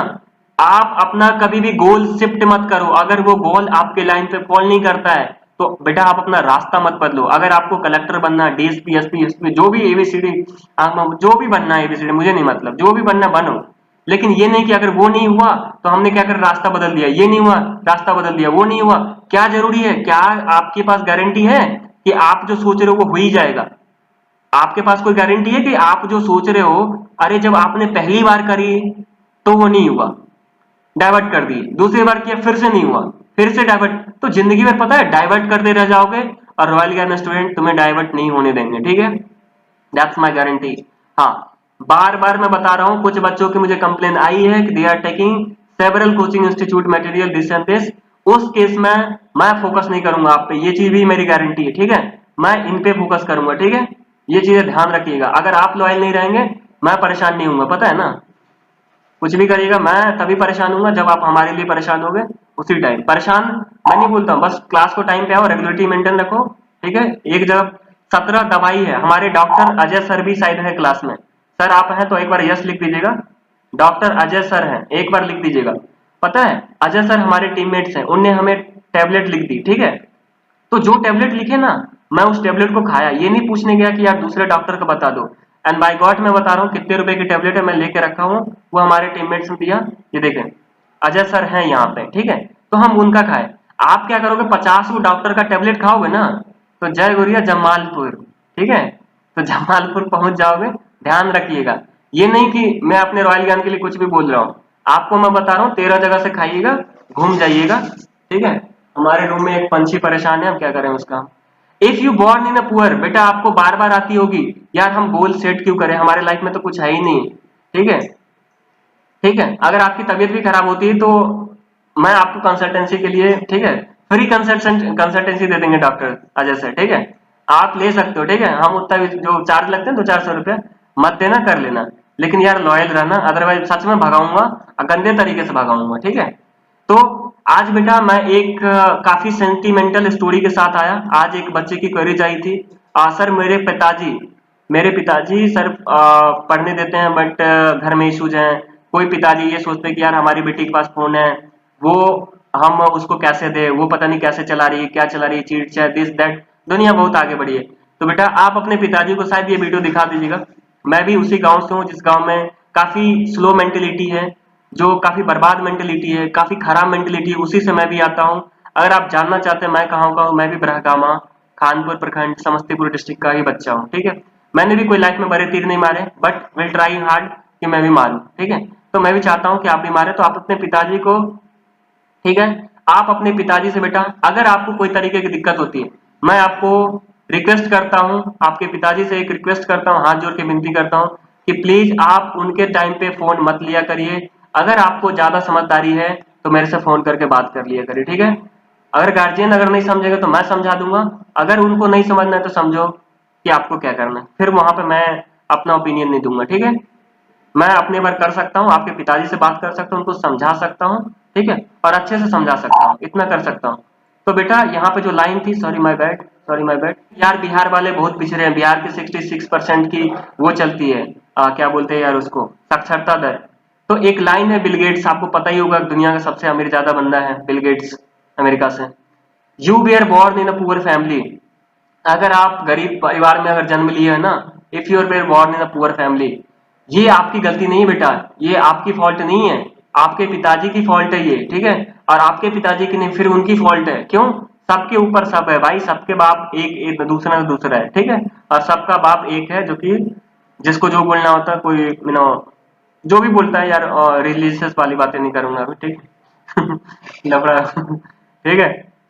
आप अपना कभी भी गोल शिफ्ट मत करो। अगर वो गोल आपके लाइन पे फॉल नहीं करता है तो बेटा आप अपना रास्ता मत बदलो। अगर आपको कलेक्टर बनना है, डीएसपी, एसपी, एसपी, जो भी एबीसीडी, जो भी बनना है एबीसीडी, मुझे नहीं मतलब, जो भी बनना बनो। लेकिन ये नहीं कि अगर वो नहीं हुआ तो हमने क्या कर रास्ता बदल दिया, ये नहीं हुआ रास्ता बदल दिया, वो नहीं हुआ। क्या जरूरी है? क्या आपके पास गारंटी है कि आप जो सोच रहे हो वो हो ही जाएगा? आपके पास कोई गारंटी है कि आप जो सोच रहे हो, अरे जब आपने पहली बार करी तो वो नहीं हुआ, डाइवर्ट कर दी, दूसरी बार किया फिर से नहीं हुआ, फिर से डाइवर्ट, तो जिंदगी में पता है डाइवर्ट करते रह जाओगे। और रॉयल ज्ञान स्टूडेंट तुम्हें डाइवर्ट नहीं होने देंगे। ठीक है, दैट्स माय गारंटी। हाँ, बार बार मैं बता रहा हूँ, कुछ बच्चों की मुझे कंप्लेन आई है कि they are taking several coaching institute material this and this. उस केस में मैं फोकस नहीं करूंगा आप पे, ये चीज भी मेरी गारंटी है। ठीक है, मैं इन पे फोकस करूंगा। ठीक है, ये चीजें ध्यान रखिएगा। अगर आप लॉयल नहीं रहेंगे मैं परेशान नहीं हूंगा, पता है ना। कुछ भी करिएगा मैं तभी परेशान हूंगा जब आप हमारे लिए परेशान होगे। उसी टाइम परेशान मैं नहीं बोलता हूँ, बस क्लास को टाइम पे आओ, रेगुलरिटी मेंटेन रखो। ठीक है, एक जगह 17 दवाई है। हमारे डॉक्टर अजय सर भी शायद है क्लास में। सर आप हैं तो एक बार यस लिख दीजिएगा। डॉक्टर अजय सर हैं, एक बार लिख दीजिएगा। पता है अजय सर हमारे टीममेट्स हैं, उनने हमें टैबलेट लिख दी। ठीक है, तो जो टैबलेट लिखे ना, मैं उस टैबलेट को खाया, ये नहीं पूछने गया कि यार दूसरे डॉक्टर का बता दो। एंड बाय गॉड मैं बता रहा हूँ कितने रुपए की टैबलेट है, मैं लेके रखा हूँ, वो हमारे टीममेट्स ने दिया। ये देखें अजय सर हैं यहाँ पे। ठीक है, तो हम उनका खाए। आप क्या करोगे, 50 वो डॉक्टर का टैबलेट खाओगे ना, तो जय गुरिया जमालपुर। ठीक है, तो जमालपुर पहुंच जाओगे। ध्यान रखिएगा, ये नहीं कि मैं अपने रॉयल ज्ञान के लिए कुछ भी बोल रहा हूँ। आपको मैं बता रहा हूँ 13 जगह से खाइएगा, घूम जाइएगा। ठीक है, हमारे रूम में एक पंछी परेशान है, हम क्या करें उसका। If you born in a poor, बेटा आपको बार बार आती होगी यार हम गोल सेट क्यों करें, हमारे लाइफ में तो कुछ है ही नहीं। ठीक है, ठीक है, अगर आपकी तबीयत भी खराब होती है तो मैं आपको कंसल्टेंसी के लिए, ठीक है, फ्री कंसल्टेंसी दे देंगे डॉक्टर अजय सर। ठीक है, आप ले सकते हो। ठीक है, हम उतना भी जो चार्ज लगते हैं 200-400 रुपया मत देना, कर लेना, लेकिन यार लॉयल रहना, अदरवाइज सच में भगाऊंगा, गंदे तरीके से भगाऊंगा। ठीक है, तो आज बेटा मैं एक काफी सेंटिमेंटल स्टोरी के साथ आया। आज एक बच्चे की क्वेरीज आई थी, सर मेरे पिताजी सर पढ़ने देते हैं बट घर में इश्यूज हैं, कोई पिताजी ये सोचते हैं कि यार हमारी बेटी के पास फोन है, वो हम उसको कैसे दे, वो पता नहीं कैसे चला रही है, क्या चला रही है, चीट चैट दिस दैट, दुनिया बहुत आगे बढ़ी है। तो बेटा आप अपने पिताजी को शायद ये वीडियो दिखा दीजिएगा। मैं भी उसी गांव से हूँ जिस गांव में काफी स्लो मेंटेलिटी है, जो काफी बर्बाद मेंटेलिटी है, काफी खराब मेंटेलिटी है, उसी से मैं भी आता हूँ। अगर आप जानना चाहते हैं मैं कहाँ का हूँ, मैं भी ब्रहगामा खानपुर प्रखंड समस्तीपुर डिस्ट्रिक्ट का ही बच्चा हूँ, ठीक है। मैंने भी कोई लाइफ में बड़े तीर नहीं मारे, बट विल ट्राई हार्ड कि मैं भी मारूं, ठीक है। तो मैं भी चाहता हूं कि आप भी मारे। तो आप अपने पिताजी को, ठीक है, आप अपने पिताजी से बेटा अगर आपको कोई तरीके की दिक्कत होती है, मैं आपको रिक्वेस्ट करता हूं, आपके पिताजी से एक रिक्वेस्ट करता हूं, हाथ जोड़ के विनती करता हूं कि प्लीज आप उनके टाइम पे फोन मत लिया करिए। अगर आपको ज्यादा समझदारी है तो मेरे से फोन करके बात कर लिया करिए, ठीक है। अगर गार्जियन अगर नहीं समझेगा तो मैं समझा दूंगा, अगर उनको नहीं समझना है तो समझो कि आपको क्या करना है, फिर वहां पे मैं अपना ओपिनियन नहीं दूंगा, ठीक है। मैं अपने बार कर सकता हूँ, आपके पिताजी से बात कर सकता हूँ, उनको समझा सकता हूँ, ठीक है, और अच्छे से समझा सकता हूँ, इतना कर सकता हूँ। तो बेटा यहाँ पे जो लाइन थी, sorry my bad, sorry my bad, यार बिहार वाले बहुत पिछड़े हैं, बिहार के 66% की वो चलती है, क्या बोलते हैं यार उसको, साक्षरता दर। तो एक लाइन है बिल गेट्स, आपको पता ही होगा, दुनिया का सबसे अमीर ज्यादा बंदा है बिल गेट्स, अमेरिका से। You were born in a poor family, अगर आप गरीब परिवार में अगर जन्म लिए है ना, if you are were born in a poor family, ये आपकी गलती नहीं है बेटा, ये आपकी फॉल्ट नहीं है, आपके पिताजी की फॉल्ट है ये, ठीक है। और आपके पिताजी की नहीं, फिर उनकी फॉल्ट है, क्यों? सबके ऊपर सब है भाई, सबके बाप एक दूसरा ना दूसरा है, ठीक है। और सबका बाप एक है, जो कि जिसको जो बोलना होता है, कोई जो भी बोलता है यार, रिलीजियस वाली बातें नहीं करूंगा अभी, ठीक है। लफड़ा, ठीक है।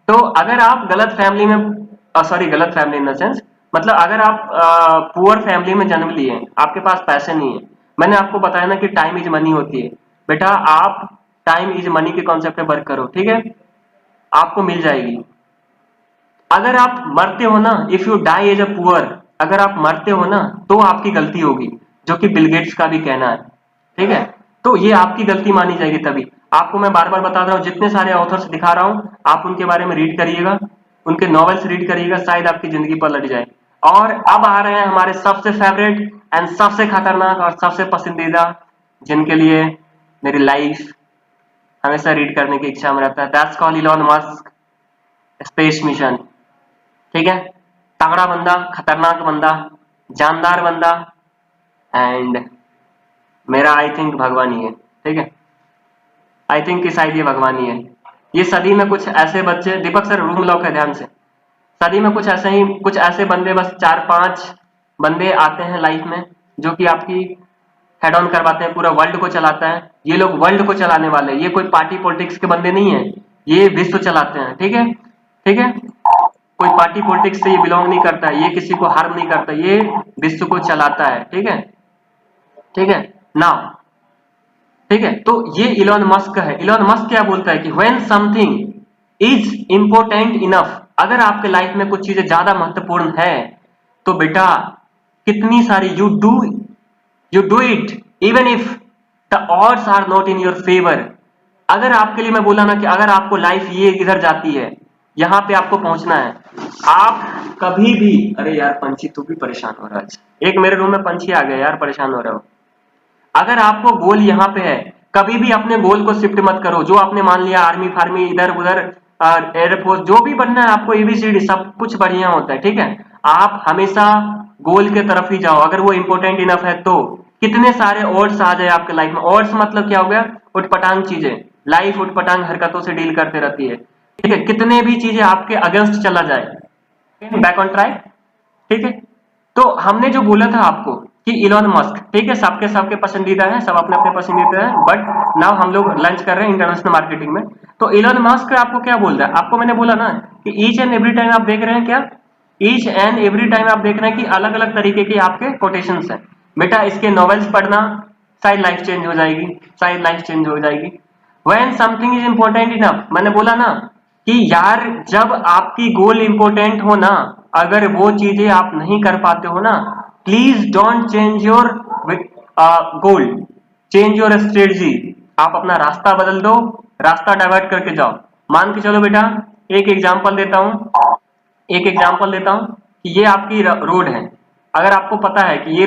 तो अगर आप गलत फैमिली में, सॉरी गलत फैमिली इन द सेंस, मतलब अगर आप पुअर फैमिली में जन्म लिए, आपके पास पैसे नहीं है, मैंने आपको बताया ना कि टाइम इज मनी होती है, बेटा आप टाइम इज मनी के कॉन्सेप्ट पे वर्क करो, ठीक है, आपको मिल जाएगी। अगर आप मरते हो ना, if you die as a poor, अगर आप मरते हो ना तो आपकी गलती होगी, जो कि बिल गेट्स का भी कहना है, ठीक है। तो ये आपकी गलती मानी जाएगी तभी। आपको मैं बार बार बता रहा हूँ, जितने सारे ऑथर्स दिखा रहा हूँ आप उनके बारे में रीड करिएगा, उनके नॉवेल्स रीड करिएगा, शायद आपकी जिंदगी पलट जाए। और अब आ रहे हैं हमारे सबसे फेवरेट एंड सबसे खतरनाक और सबसे पसंदीदा, जिनके लिए मेरी लाइफ हमेशा रीड करने की इच्छा में रहता है, that's called Elon Musk, space mission, ठीक है। तगड़ा बंदा, खतरनाक बंदा, जानदार बंदा, एंड मेरा आई थिंक भगवान ही है, ठीक है। आई थिंक कि शायद ये भगवान ही है। ये सदी में कुछ ऐसे बच्चे, दीपक सर रूम लॉक है ध्यान से, सदी में कुछ ऐसे ही, कुछ ऐसे बंदे, बस 4-5 बंदे आते हैं लाइफ में, जो कि आपकी हेड ऑन करवाते हैं, पूरा वर्ल्ड को चलाता है। ये लोग वर्ल्ड को चलाने वाले हैं, ये कोई पार्टी पॉलिटिक्स के बंदे नहीं है, ये विश्व चलाते हैं, ठीक है, ठीक है। कोई पार्टी पॉलिटिक्स से ये बिलोंग नहीं करता है, ये किसी को हार्म नहीं करता, ये विश्व को चलाता है, ठीक है, ठीक है ना, ठीक है। तो ये इलॉन मस्क है। इलॉन मस्क क्या बोलता है कि when something is important enough, अगर आपके लाइफ में कुछ चीजें ज्यादा महत्वपूर्ण है तो बेटा कितनी सारी you do it even if the odds are not in your favour. अगर आपके लिए मैं बोला ना कि अगर आपको लाइफ ये इधर जाती है, यहाँ पे आपको पहुंचना है, आप कभी भी, अरे यार पंछी तू भी परेशान हो रहा है, एक मेरे रूम में पंछी आ गया यार, परेशान हो रहा हो। अगर आपको गोल यहाँ पे है, कभी भी अपने गोल को शिफ्ट मत करो, जो आपने मान लिया आर्मी फार्मी इधर उधर, एयरफोर्स, जो भी बनना है आपको, एबीसीडी सब कुछ बढ़िया होता है, ठीक है। आप हमेशा गोल के तरफ ही जाओ, अगर वो इंपॉर्टेंट इनफ है तो। कितने सारे ओड्स आ जाए आपके लाइफ में, ओड्स मतलब क्या हो गया, उटपटांग चीजें, लाइफ उटपटांग हरकतों से डील करते रहती है, ठीक है, कितने भी चीजें आपके अगेंस्ट चला जाए, बैक ऑन ट्रैक, ठीक है। तो हमने जो बोला था आपको कि इलॉन मस्क, ठीक है, सबके सबके पसंदीदा है, सब अपने अपने पसंदीदा है, बट नाउ हम लोग लंच कर रहे हैं इंटरनेशनल मार्केटिंग में। तो इलॉन मस्क आपको क्या बोल रहा है, आपको मैंने बोला ना कि ईच एंड एवरी टाइम आप देख रहे हैं, क्या ईच एंड एवरी टाइम आप देख रहे हैं कि अलग अलग तरीके के आपके कोटेशंस हैं। बेटा इसके नॉवेल्स पढ़ना, शायद लाइफ चेंज हो जाएगी, शायद लाइफ चेंज हो जाएगी। When something is important enough, मैंने बोला ना कि यार जब आपकी गोल इंपॉर्टेंट हो ना, अगर वो चीजें आप नहीं कर पाते हो ना, please don't change your goal, change your strategy. आप अपना रास्ता बदल दो, रास्ता डाइवर्ट करके जाओ। मान के चलो बेटा, एक एग्जांपल देता हूं, एक एग्जांपल देता हूं कि ये आपकी रोड है। अगर आपको पता है कि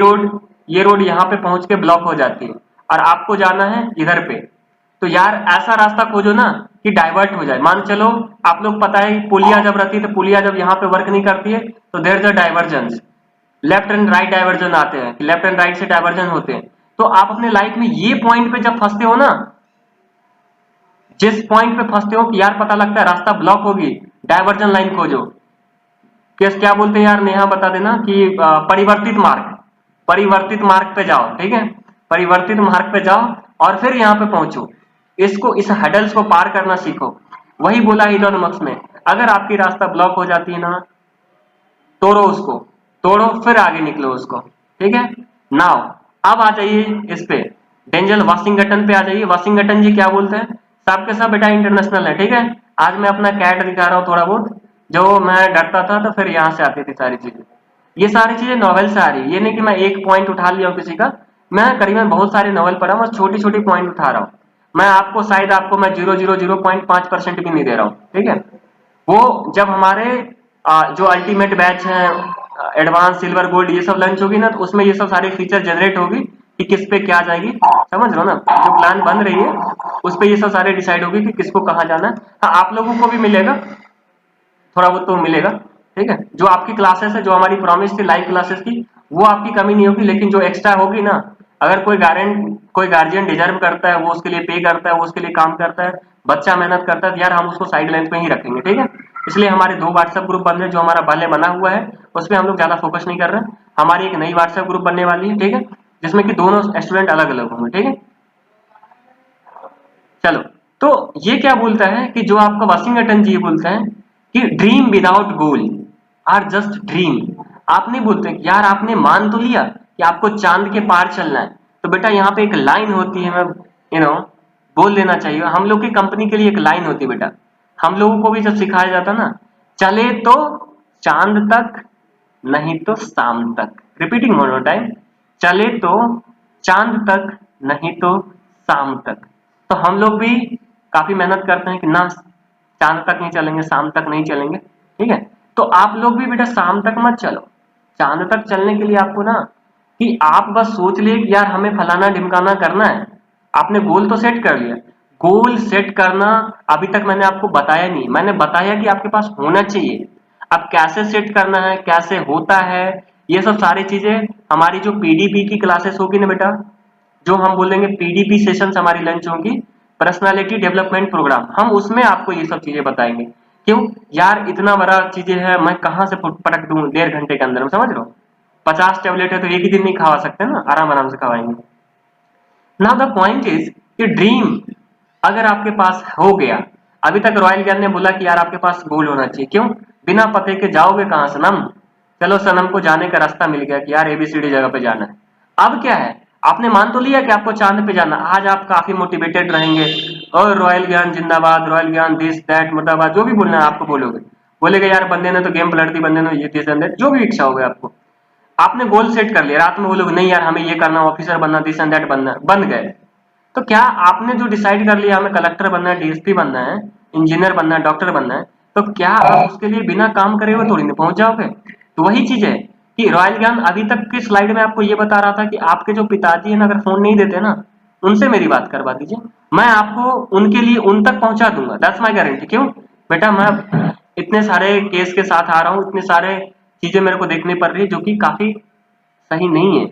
ये रोड यहाँ पे पहुंच के ब्लॉक हो जाती है, और आपको जाना है इधर पे, तो यार ऐसा रास्ता खोजो ना कि डाइवर्ट हो जाए। मान चलो आप लोग पता है पुलिया जब रहती है तो पुलिया जब यहाँ पे वर्क नहीं करती है तो there is a divergence, left and right diversion आते हैं, लेफ्ट एंड राइट से डाइवर्जन होते हैं। तो आप अपने लाइफ में ये पॉइंट पे जब फंसते हो ना, जिस पॉइंट पे फंसते हो कि यार पता लगता है रास्ता ब्लॉक होगी, डाइवर्जन लाइन खोजो। क्या बोलते हैं यार, नेहा बता देना कि परिवर्तित मार्ग पे जाओ, ठीक है, परिवर्तित मार्ग पे जाओ और फिर यहाँ पे पहुंचो। इस हडल्स को पार करना सीखो। वही बोला इलॉन मस्क ने, अगर आपकी रास्ता ब्लॉक हो जाती है ना, तोड़ो उसको, तोड़ो फिर आगे निकलो उसको, ठीक है। नाउ अब आ जाइए इस पे, डेंजल वाशिंगटन पे आ जाइए। वाशिंगटन जी क्या बोलते हैं, सब के सब बेटा इंटरनेशनल है, ठीक है। आज मैं अपना कैट दिखा रहा हूँ थोड़ा बहुत, जो मैं डरता था तो फिर यहाँ से आती थी सारी चीजें। ये सारी चीजें नॉवेल से आ रही है, ये नहीं कि मैं एक पॉइंट उठा लिया हूँ किसी का, मैं करीबन बहुत सारे नॉवेल पढ़ा हूँ, छोटी छोटी पॉइंट उठा रहा हूँ। मैं आपको शायद आपको मैं 0.5% भी नहीं दे रहा हूँ, ठीक है। वो जब हमारे जो अल्टीमेट बैच है, एडवांस सिल्वर गोल्ड ये सब लंच होगी ना, तो उसमें ये सब सारे फीचर जनरेट होगी कि किस पे क्या जाएगी, समझ रहे हो ना। जो प्लान बन रही है उस पे ये सब सारे डिसाइड होगी कि किसको कहाँ जाना है। हाँ, आप लोगों को भी मिलेगा, थोड़ा बहुत तो मिलेगा, ठीक है। जो आपकी क्लासेस है, जो हमारी प्रॉमिस थी लाइव क्लासेस की, वो आपकी कमी नहीं होगी, लेकिन जो एक्स्ट्रा होगी ना, अगर कोई गार्जियन डिजर्व करता है, वो उसके लिए पे करता है, वो उसके लिए काम करता है, बच्चा मेहनत करता है, तो यार हम उसको साइड लाइन पे ही रखेंगे, ठीक है। इसलिए हमारे 2 व्हाट्सएप ग्रुप बन रहे हैं, जो हमारा पहले बना हुआ है उसमें हम लोग ज्यादा फोकस नहीं कर रहे हैं। हमारी एक नई व्हाट्सएप ग्रुप बनने वाली है, ठीक है, जिसमें कि दोनों स्टूडेंट अलग अलग होंगे, ठीक है। चलो, तो ये क्या बोलता है कि जो आपका वाशिंगटन जी बोलता है कि dream without goal are just dream. आप नहीं बोलते कि यार आपने मान तो लिया कि आपको चांद के पार चलना है, तो बेटा यहाँ पे एक लाइन होती है, मैं बोल देना चाहिए, हम लोग की कंपनी के लिए एक लाइन होती है बेटा। हम लोगों को भी जब सिखाया जाता ना, चले तो चांद तक, नहीं तो शाम तक। रिपीटिंग वन मोर टाइम, चले तो चांद तक, नहीं तो शाम तक। तो हम लोग भी काफी मेहनत करते हैं कि ना चांद तक नहीं चलेंगे, शाम तक नहीं चलेंगे, ठीक है। तो आप लोग भी बेटा शाम तक मत चलो, चांद तक चलने के लिए आपको ना, कि आप बस सोच लिए कि यार हमें फलाना ढिमकाना करना है, आपने गोल तो सेट कर लिया। गोल सेट करना अभी तक मैंने आपको बताया नहीं, मैंने बताया कि आपके पास होना चाहिए। अब कैसे सेट करना है, कैसे होता है, ये सब सारी चीजें हमारी जो पीडीपी की क्लासेस होगी ना बेटा, जो हम बोलेंगे पीडीपी सेशंस हमारी लंच होंगी, पर्सनालिटी डेवलपमेंट प्रोग्राम, हम उसमें आपको ये सब चीजें बताएंगे। क्यों यार, इतना बड़ा चीजें है, मैं कहां से पटक दूं 1.5 घंटे के अंदर में, समझ रहे हो। 50 टेबलेट है तो एक ही दिन नहीं खवा सकते ना, आराम आराम से खवाएंगे। नाउ द पॉइंट इज कि ड्रीम अगर आपके पास हो गया, अभी तक रॉयल ज्ञान ने बोला कि यार आपके पास गोल होना चाहिए, क्यों, बिना पते के जाओगे कहां सनम। चलो सनम को जाने का रास्ता मिल गया कि यार एबीसीडी जगह पे जाना है। अब क्या है, आपने मान तो लिया कि आपको चांद पे जाना, आज आप काफी मोटिवेटेड रहेंगे, और रॉयल ज्ञान जिंदाबाद, रॉयल ज्ञान दिस दैट मुर्दाबाद, जो भी बोलना है आपको बोलोगे, बोलेगा यार बंदे ने तो गेम पलट दी, बंदे ने ये दिस एंड दैट, जो भी इच्छा होगी आपको। आपने गोल सेट कर लिया, रात में बोलोगे नहीं यार हमें ये करना, ऑफिसर बनना, दिस एंड दैट बनना, बन गए। तो क्या आपने जो डिसाइड कर लिया हमें कलेक्टर बनना है, डीएसपी बनना है, इंजीनियर बनना है, डॉक्टर बनना है, तो क्या आप उसके लिए बिना काम करे हुए थोड़ी ना पहुंच जाओगे। तो वही चीज है कि रॉयल ज्ञान अभी तक की स्लाइड में आपको ये बता रहा था कि आपके जो पिताजी है ना, अगर फोन नहीं देते ना, उनसे मेरी बात करवा दीजिए, मैं आपको उनके लिए उन तक पहुंचा दूंगा, दैट्स माय गारंटी। क्यों बेटा, मैं इतने सारे केस के साथ आ रहा हूँ, इतने सारे चीजें मेरे को देखने पड़ रही है जो कि काफी सही नहीं है।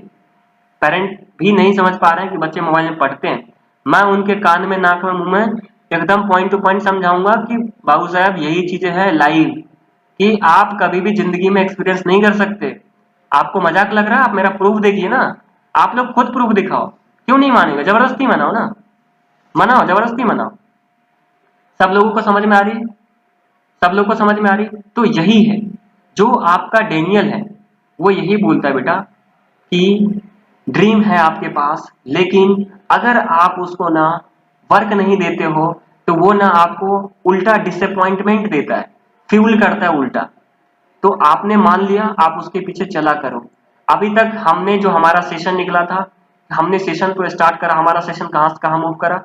पेरेंट भी नहीं समझ पा रहे हैं कि बच्चे मोबाइल में पढ़ते हैं। मैं उनके कान में, नाक में, मुंह में एकदम पॉइंट टू पॉइंट समझाऊंगा कि बाबू साहब यही चीजें हैं लाइव, कि आप कभी भी जिंदगी में एक्सपीरियंस नहीं कर सकते। आपको मजाक लग रहा है, आप मेरा प्रूफ देखिए ना, आप लोग खुद प्रूफ दिखाओ। क्यों नहीं मानेंगे, जबरदस्ती मनाओ ना, मनाओ, जबरदस्ती मनाओ। सब लोगों को समझ में आ रही है, सब लोग को समझ में आ रही है। तो यही है जो आपका डेनियल है, वो यही बोलता है बेटा कि ड्रीम है आपके पास, लेकिन अगर आप उसको ना वर्क नहीं देते हो, तो वो ना आपको उल्टा डिसअपॉइंटमेंट देता है, फ्यूल करता है उल्टा। तो आपने मान लिया, आप उसके पीछे चला करो। अभी तक हमने जो हमारा सेशन निकला था, हमने सेशन को स्टार्ट करा, हमारा सेशन कहां से कहां मूव करा,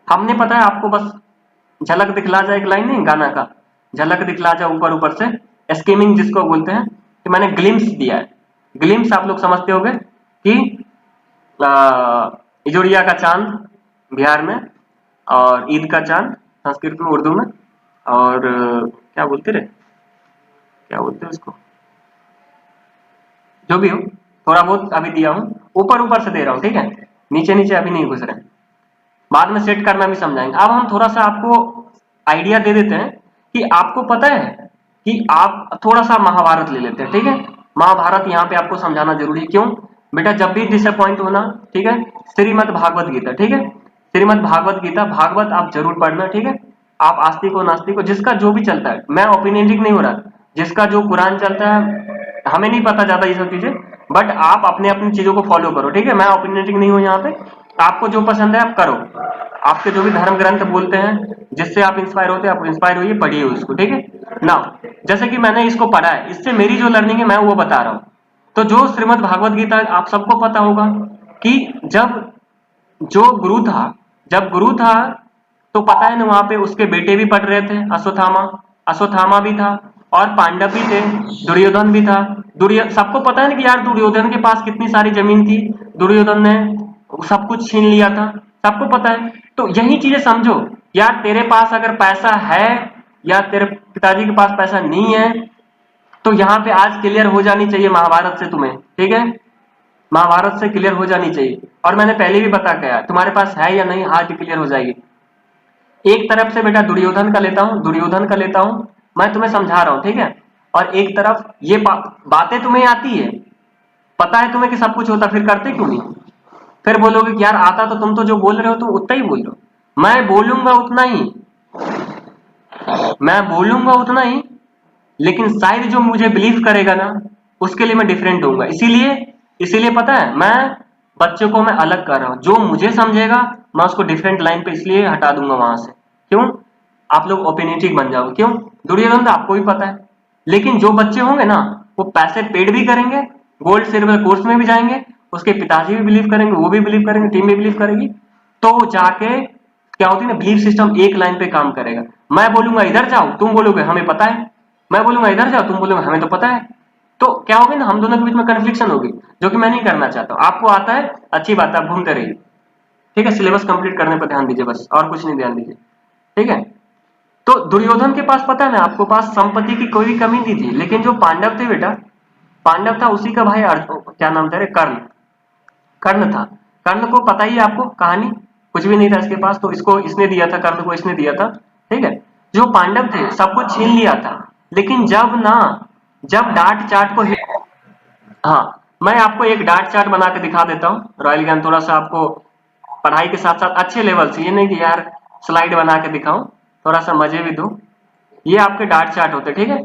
हमने पता है आपको बस झलक दिखला जाए, एक लाइन नहीं गाना का, झलक दिखला जाए ऊपर ऊपर से, स्कीमिंग जिसको बोलते हैं, कि मैंने ग्लिम्स दिया है। ग्लिम्स आप लोग समझते होंगे कि इजोरिया का चांद बिहार में, और ईद का चांद संस्कृत में, उर्दू में, और क्या बोलते रहे, क्या बोलते हैं उसको, जो भी हो, थोड़ा बहुत अभी दिया हूँ, ऊपर ऊपर से दे रहा हूँ, ठीक है, नीचे नीचे अभी नहीं घुस रहे, बाद में सेट करना भी समझाएंगे। अब हम थोड़ा सा आपको आइडिया दे देते हैं कि आपको पता है कि आप थोड़ा सा महाभारत ले लेते हैं, ठीक है, महाभारत यहाँ पे आपको समझाना जरूरी है। क्यों बेटा, जब भी डिसअपॉइंट होना, ठीक है, श्रीमद् भागवत गीता, ठीक है, श्रीमद् भागवत गीता, भागवत आप जरूर पढ़ना, ठीक है, आप आस्तिक हो नास्तिक हो, जिसका जो भी चलता है, मैं ओपिनियनिक नहीं हो रहा, जिसका जो कुरान चलता है, हमें नहीं पता ज्यादा ये सब चीजें, बट आप अपने अपनी चीजों को फॉलो करो, ठीक है, मैं ओपिनियनिक नहीं हूं यहाँ पे, आपको जो पसंद है आप करो, आपके जो भी धर्म ग्रंथ बोलते हैं जिससे आप इंस्पायर होते हैं, आप इंस्पायर होइए, पढ़िए उसको, ठीक है ना। जैसे कि मैंने इसको पढ़ा है, इससे मेरी जो लर्निंग है मैं वो बता रहा हूँ। तो जो श्रीमद् भागवत गीता आप सबको पता होगा कि जब जो गुरु था, जब गुरु था तो पता है ना, वहां पे उसके बेटे भी पढ़ रहे थे, अश्वत्थामा, अश्वत्थामा भी था, और पांडव भी थे, दुर्योधन भी था, दुर्योधन, सबको पता है ना कि यार दुर्योधन के पास कितनी सारी जमीन थी, दुर्योधन ने सब कुछ छीन लिया था, सबको पता है। तो यही चीजें समझो, यार तेरे पास अगर पैसा है या तेरे पिताजी के पास पैसा नहीं है, तो यहाँ पे आज क्लियर हो जानी चाहिए महाभारत से तुम्हें, ठीक है, महाभारत से क्लियर हो जानी चाहिए। और मैंने पहले भी बता गया, तुम्हारे पास है या नहीं, आज क्लियर हो जाएगी। एक तरफ से बेटा दुर्योधन का लेता हूं, दुर्योधन का लेता हूं, मैं तुम्हें समझा रहा हूं, ठीक है, और एक तरफ ये बातें तुम्हें आती है, पता है तुम्हें कि सब कुछ होता, फिर करते क्यों नहीं? फिर बोलोगे कि यार आता तो, तुम तो जो बोल रहे हो तुम उतना ही बोल रहे हो, मैं बोलूंगा उतना ही, मैं बोलूंगा उतना ही, लेकिन शायद जो मुझे बिलीव करेगा ना, उसके लिए मैं डिफरेंट दूंगा। इसीलिए इसीलिए पता है मैं बच्चों को मैं अलग कर रहा हूं, जो मुझे समझेगा मैं उसको डिफरेंट लाइन पे इसलिए हटा दूंगा वहां से। क्यों? आप लोग ओपिनियटिक बन जाओगे। क्यों? दुर्योधन तो आपको भी पता है, लेकिन जो बच्चे होंगे ना, वो पैसे पेड भी करेंगे, गोल्ड सिल्वर कोर्स में भी जाएंगे, उसके पिताजी भी बिलीव करेंगे, वो भी बिलीव करेंगे, टीम भी बिलीव करेगी, तो जाके क्या होती है ना, बिलीफ सिस्टम एक लाइन पे काम करेगा। मैं बोलूंगा इधर जाओ, तुम बोलोगे हमें पता है, मैं बोलूंगा इधर जाओ, तुम बोलोगे हमें तो पता है, तो क्या होगी ना, हम दोनों के बीच में कन्फ्लिक्शन होगी, जो कि मैं नहीं करना चाहता हूं। आपको आता है, अच्छी बात है, आप घूमते रहिए, ठीक है, सिलेबस कंप्लीट करने पर ध्यान दीजिए बस, और कुछ नहीं ध्यान दीजिए, ठीक है। तो दुर्योधन के पास पता है ना, आपको पास संपत्ति की कोई भी कमी नहीं थी, लेकिन जो पांडव थे बेटा, पांडव था उसी का भाई क्या नाम था रे, कर्ण, कर्ण था। कर्ण को पता ही है आपको कहानी, कुछ भी नहीं था इसके पास, तो इसको इसने दिया था, कर्ण को इसने दिया था, ठीक है। जो पांडव थे सब कुछ छीन लिया था, लेकिन जब ना, जब डांट चाट को हाँ, मैं आपको एक डांट चार्ट बना के दिखा देता हूँ रॉयल ज्ञान, थोड़ा सा आपको पढ़ाई के साथ साथ अच्छे लेवल से, ये नहीं कि यार स्लाइड बना के दिखाऊं, थोड़ा सा मजे भी दूं। ये आपके डांट चार्ट होते, ठीक है।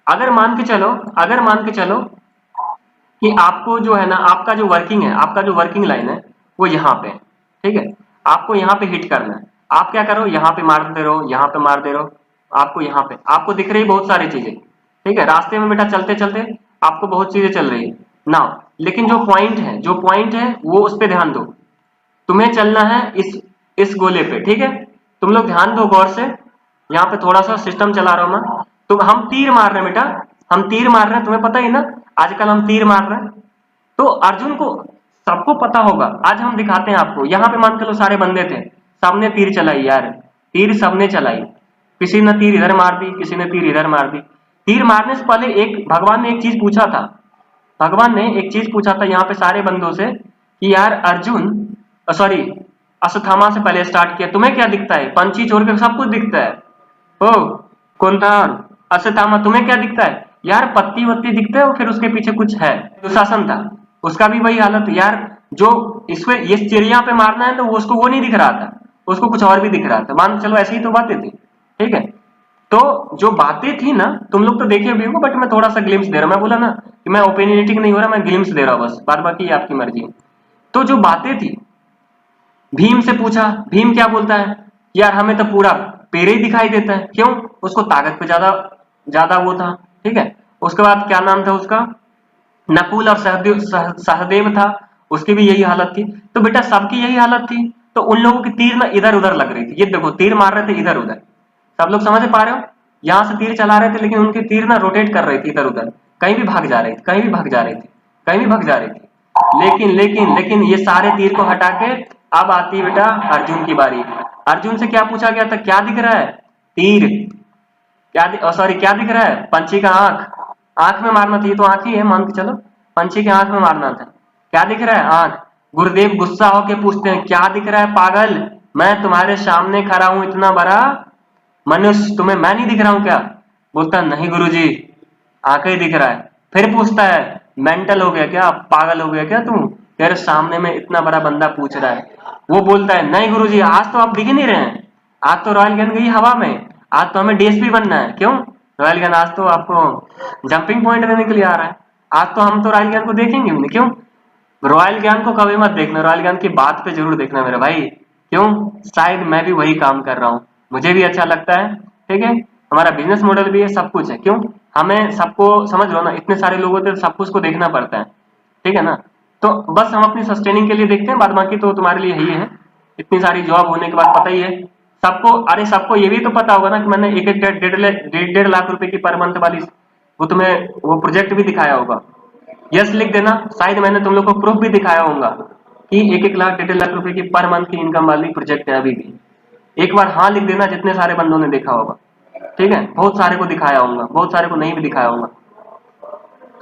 अगर मान के चलो, अगर मान के चलो कि आपको जो है ना, आपका जो वर्किंग है, आपका जो वर्किंग लाइन है वो यहाँ पे है, ठीक है, आपको यहाँ पे हिट करना है। आप क्या करो, यहाँ पे मारते रहो, यहाँ पे मारते रहो, आपको यहाँ पे आपको दिख रही बहुत सारी चीजें, ठीक है, रास्ते में बेटा चलते चलते आपको बहुत चीजें चल रही है ना, लेकिन जो पॉइंट है, जो पॉइंट है वो उस पर ध्यान दो। तुम्हें चलना है इस गोले पे, ठीक है, तुम लोग ध्यान दो गौर से, यहाँ पे थोड़ा सा सिस्टम चला रहा हूं मैं, तुम, हम तीर मार रहे हैं बेटा, हम तीर मार रहे हैं, तुम्हें पता ही ना, आजकल हम तीर मार रहे हैं। तो अर्जुन को, सबको पता होगा, आज हम दिखाते हैं आपको। यहाँ पे मान के लो सारे बंदे थे, सबने तीर चलाई यार, तीर सबने चलाई, किसी ने तीर इधर मार दी, किसी ने तीर इधर मार दी। तीर मारने से पहले एक भगवान ने एक चीज पूछा था, भगवान ने एक चीज पूछा था यहाँ पे सारे बंदों से कि यार अर्जुन, सॉरी अश्वत्थामा से पहले स्टार्ट किया, तुम्हें क्या दिखता है? पंछी छोड़ के सब कुछ दिखता है। ओ कौन था? अश्वत्थामा, तुम्हें क्या दिखता है? यार पत्ती वत्ती दिखता है, और फिर उसके पीछे कुछ है। दुशासन था, उसका भी वही हालत यार, जो इसमें ये चिड़िया पे मारना है तो वो उसको वो नहीं दिख रहा था, उसको कुछ और भी दिख रहा था। मान चलो ऐसी ही तो बातें थी, ठीक है। तो जो बातें थी ना, तुम लोग तो देखे भी हो, बट मैं थोड़ा सा ग्लिम्स दे रहा हूं। मैं बोला ना कि मैं ओपिनियनिटिक नहीं हो रहा, मैं ग्लिम्स दे रहा हूं बस, बाद बाकी आपकी मर्जी है। तो जो बातें थी, भीम से पूछा, भीम क्या बोलता है, यार हमें तो पूरा पेड़ ही दिखाई देता है। क्यों? उसको ताकत पे ज्यादा ज्यादा वो था, ठीक है। उसके बाद क्या नाम था उसका, नकुल और सहदेव था, उसकी भी यही हालत थी। तो बेटा सबकी यही हालत थी, तो उन लोगों की तीर ना इधर उधर लग रही थी। ये देखो तीर मार रहे थे इधर उधर, सब लोग समझ पा रहे हो, यहां से तीर चला रहे थे, लेकिन उनकी तीर ना रोटेट कर रही थी इधर उधर, कहीं भी भाग जा रही थी, कहीं भी भाग जा रही थी, कहीं भी भाग जा रही थी। लेकिन लेकिन लेकिन ये सारे तीर को हटा के अब आती है बेटा अर्जुन की बारी। अर्जुन से क्या पूछा गया था, क्या दिख रहा है? तीर। क्या सॉरी क्या दिख रहा है? पंछी का आंख। आंख में मारना था, ये तो आंख ही है, मान के चलो पंछी के आंख में मारना था। क्या दिख रहा है? आंख। गुरुदेव गुस्सा होके पूछते हैं क्या दिख रहा है पागल, मैं तुम्हारे सामने खड़ा हूं इतना बड़ा मनुष्य, तुम्हें मैं नहीं दिख रहा हूं क्या? बोलता नहीं गुरुजी, आंखें ही दिख रहा है। फिर पूछता है मेंटल हो गया क्या, पागल हो गया क्या तू, तेरे सामने में इतना बड़ा बंदा पूछ रहा है। वो बोलता है नहीं गुरुजी, आज तो आप दिख ही नहीं रहे हैं, आज तो रॉयल गन गई हवा में, आज तो हमें डीएसपी बनना है। क्यों? रॉयल गन आज तो आपको जंपिंग पॉइंट देने के लिए आ रहा है, आज तो हम तो रॉयल गन को देखेंगे भी नहीं। क्यों? रॉयल ज्ञान को कभी मत देखना, रॉयल ज्ञान की बात पे जरूर देखना मेरे भाई। क्यों? शायद मैं भी वही काम कर रहा हूँ, मुझे भी अच्छा लगता है, ठीक है, हमारा बिजनेस मॉडल भी है, सब कुछ है। क्यों? हमें सबको समझ लो ना, इतने सारे लोगों से सब कुछ को देखना पड़ता है, ठीक है ना। तो बस हम अपनी सस्टेनिंग के लिए देखते हैं, बाद बाकी तो तुम्हारे लिए यही है। इतनी सारी जॉब होने के बाद पता ही है सबको, अरे सबको ये भी तो पता होगा ना कि मैंने एक एक डेढ़ लाख रुपए की पर मंथ वाली वो तुम्हें वो प्रोजेक्ट भी दिखाया होगा। यस लिख देना, शायद मैंने तुम लोग को प्रूफ भी दिखाया होगा कि एक एक लाख डेढ़ लाख रुपए की पर मंथ की इनकम वाली प्रोजेक्ट है अभी भी। एक बार हाँ लिख देना, जितने सारे बंदों ने देखा होगा, ठीक है, बहुत सारे को दिखाया होगा, बहुत सारे को नहीं भी दिखाया होगा।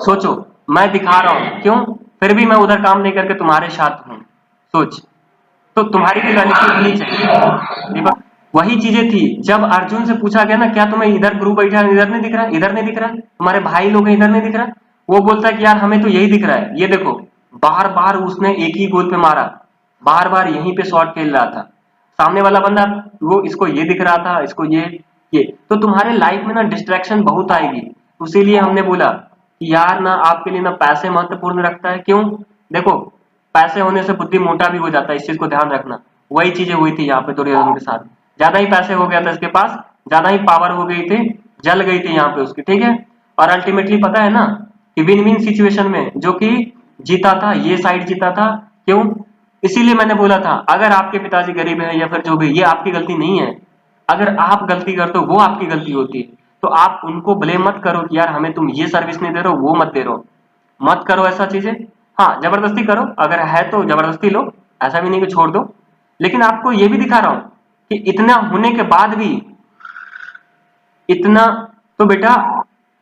सोचो मैं दिखा रहा हूं, क्यों? फिर भी मैं उधर काम नहीं करके तुम्हारे साथ हूं, सोच। तो तुम्हारी भी लॉयल्टी होनी चाहिए, दीपक। वही चीजें थी जब अर्जुन से पूछा गया ना क्या तुम्हें इधर ग्रुप बैठा है, इधर नहीं दिख रहा, इधर नहीं दिख रहा, तुम्हारे भाई लोग हैं इधर नहीं दिख रहा। वो बोलता है कि यार हमें तो यही दिख रहा है, ये देखो बार बार उसने एक ही गोल पे मारा, बार बार यहीं पे शॉट खेल रहा था, सामने वाला बंदा वो इसको ये दिख रहा था, इसको ये। तो तुम्हारे लाइफ में ना डिस्ट्रैक्शन बहुत आएगी, इसीलिए हमने बोला कि यार ना आपके लिए ना पैसे महत्वपूर्ण रखता है। क्यों? देखो पैसे होने से बुद्धि मोटा भी हो जाता है, इस चीज को ध्यान रखना। वही चीजें हुई थी यहाँ पे दुर्योधन के साथ, ज्यादा ही पैसे हो गया था इसके पास, ज्यादा ही पावर हो गई थी, जल गई थी यहाँ पे उसकी, ठीक है। और अल्टीमेटली पता है ना कि विन विन सिचुएशन में जो कि जीता था, ये साइड जीता था। क्यों? इसीलिए मैंने बोला था अगर आपके पिताजी गरीब है या फिर जो भी, ये आपकी गलती नहीं है। अगर आप गलती करते हो वो आपकी गलती होती है, तो आप उनको ब्लेम मत करो कि यार हमें तुम ये सर्विस नहीं दे रहे हो, वो मत दे रहे हो, मत करो ऐसा चीजें। हाँ जबरदस्ती करो, अगर है तो जबरदस्ती लो, ऐसा भी नहीं कि छोड़ दो। लेकिन आपको ये भी दिखा रहा हूं कि इतना होने के बाद भी इतना, तो बेटा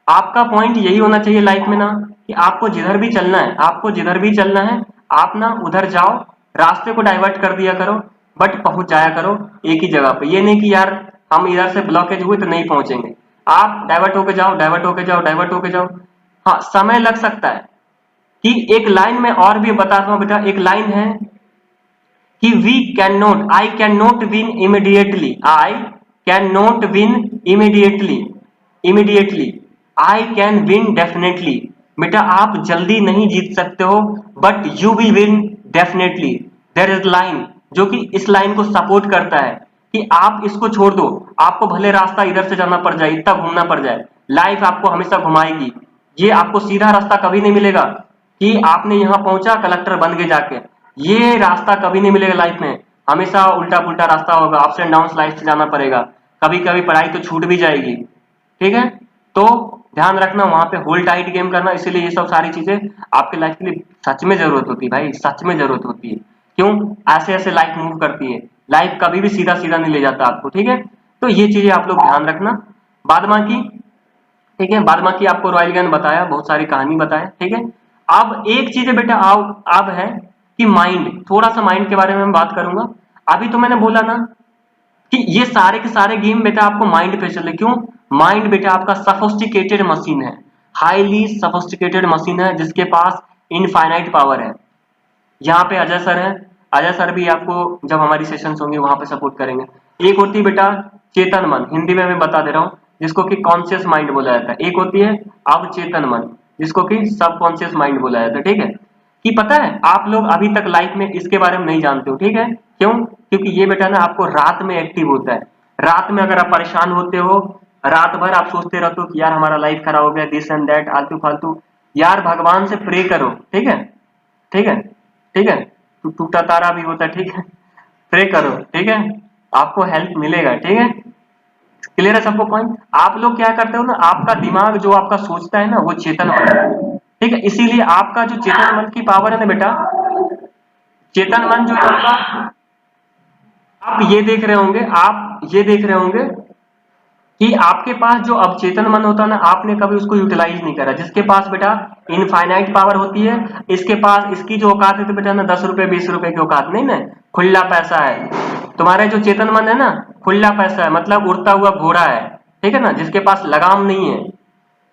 आपका पॉइंट यही होना चाहिए लाइफ में ना कि आपको जिधर भी चलना है, आपको जिधर भी चलना है आप ना उधर जाओ, रास्ते को डाइवर्ट कर दिया करो, बट पहुंच जाया करो एक ही जगह पे। ये नहीं कि यार हम इधर से ब्लॉकेज हुए तो नहीं पहुंचेंगे, आप डाइवर्ट होके जाओ, डाइवर्ट होके जाओ, डाइवर्ट होके जाओ। हाँ समय लग सकता है कि एक लाइन में और भी बताता हूं बेटा, एक लाइन है कि we can not, I can not win immediately, I can not win immediately, immediately I can win definitely. बेटा आप जल्दी नहीं जीत सकते हो, but you will win definitely. There is line जो कि इस लाइन को सपोर्ट करता है कि आप इसको छोड़ दो, आपको भले रास्ता इधर से जाना पड़ जाए, इतना घूमना पड़ जाए, लाइफ आपको हमेशा घुमाएगी। ये आपको सीधा रास्ता कभी नहीं मिलेगा कि आपने यहां पहुंचा कलेक्टर बन के जाके, ये रास्ता कभी नहीं मिलेगा लाइफ में, हमेशा उल्टा पुल्टा रास्ता होगा, अप्स एंड डाउन लाइफ से जाना पड़ेगा, कभी कभी पढ़ाई तो छूट भी जाएगी, ठीक है। तो ध्यान रखना वहां पे होल्ड टाइट गेम करना, इसीलिए ये सब सारी चीजें आपके लाइफ के लिए सच में जरूरत होती है भाई, सच में जरूरत होती है। क्यों? ऐसे ऐसे लाइफ मूव करती है, लाइफ कभी भी सीधा सीधा नहीं ले जाता आपको, ठीक है। तो ये चीजें आप लोग ध्यान रखना। बाद बाकी, ठीक है, बाद बाकी आपको रॉयल गन बताया, बहुत सारी कहानी बताया, ठीक है। अब एक चीज है बेटा, अब है कि माइंड, थोड़ा सा माइंड के बारे में मैं बात करूंगा। अभी तो मैंने बोला ना कि ये सारे के सारे गेम बेटा आपको माइंड पे चले। क्यों? माइंड बेटा आपका सफोस्टिकेटेड मशीन है, हाईली सफोस्टिकेटेड मशीन है जिसके पास इनफाइनाइट पावर है। यहाँ पे अजय सर है, अजय सर भी आपको जब हमारी सेशंस होंगे वहां पे सपोर्ट करेंगे। एक होती है बेटा चेतन मन, हिंदी में मैं बता दे रहा हूँ, जिसको कि कॉन्शियस माइंड बोला जाता है। एक होती है अवचेतन मन, जिसको कि सबकॉन्शियस माइंड बोला जाता है, ठीक है। कि पता है आप लोग अभी तक लाइफ में इसके बारे में नहीं जानते हो, ठीक है। क्यों? क्योंकि ये बेटा ना आपको रात में एक्टिव होता है। रात में अगर आप परेशान होते हो, रात भर आप सोचते रहते हो कि यार हमारा लाइफ खराब हो गया, दिस एंड दैट, आलतू फालतू, यार भगवान से प्रे करो, ठीक है, ठीक है, ठीक है। टूटा तारा भी होता है, ठीक है, प्रे करो, ठीक है, आपको हेल्प मिलेगा, ठीक है। क्लियर है सबको पॉइंट? आप लोग क्या करते हो ना, आपका दिमाग जो आपका सोचता है ना वो चेतन होता है, ठीक है। इसीलिए आपका जो चेतन मन की पावर है ना बेटा, चेतन मन जो है आपका, आप ये देख रहे होंगे, आप ये देख रहे होंगे कि आपके पास जो अवचेतन मन होता है ना, आपने कभी उसको यूटिलाइज नहीं करा। जिसके पास बेटा इनफाइनाइट पावर होती है, इसके पास इसकी जो औकात है तो बेटा ना 10 रुपए 20 रुपए की औकात नहीं ना, खुला पैसा है। तुम्हारे जो चेतन मन है ना, खुला पैसा है, मतलब उड़ता हुआ घोड़ा है, ठीक है ना, जिसके पास लगाम नहीं है।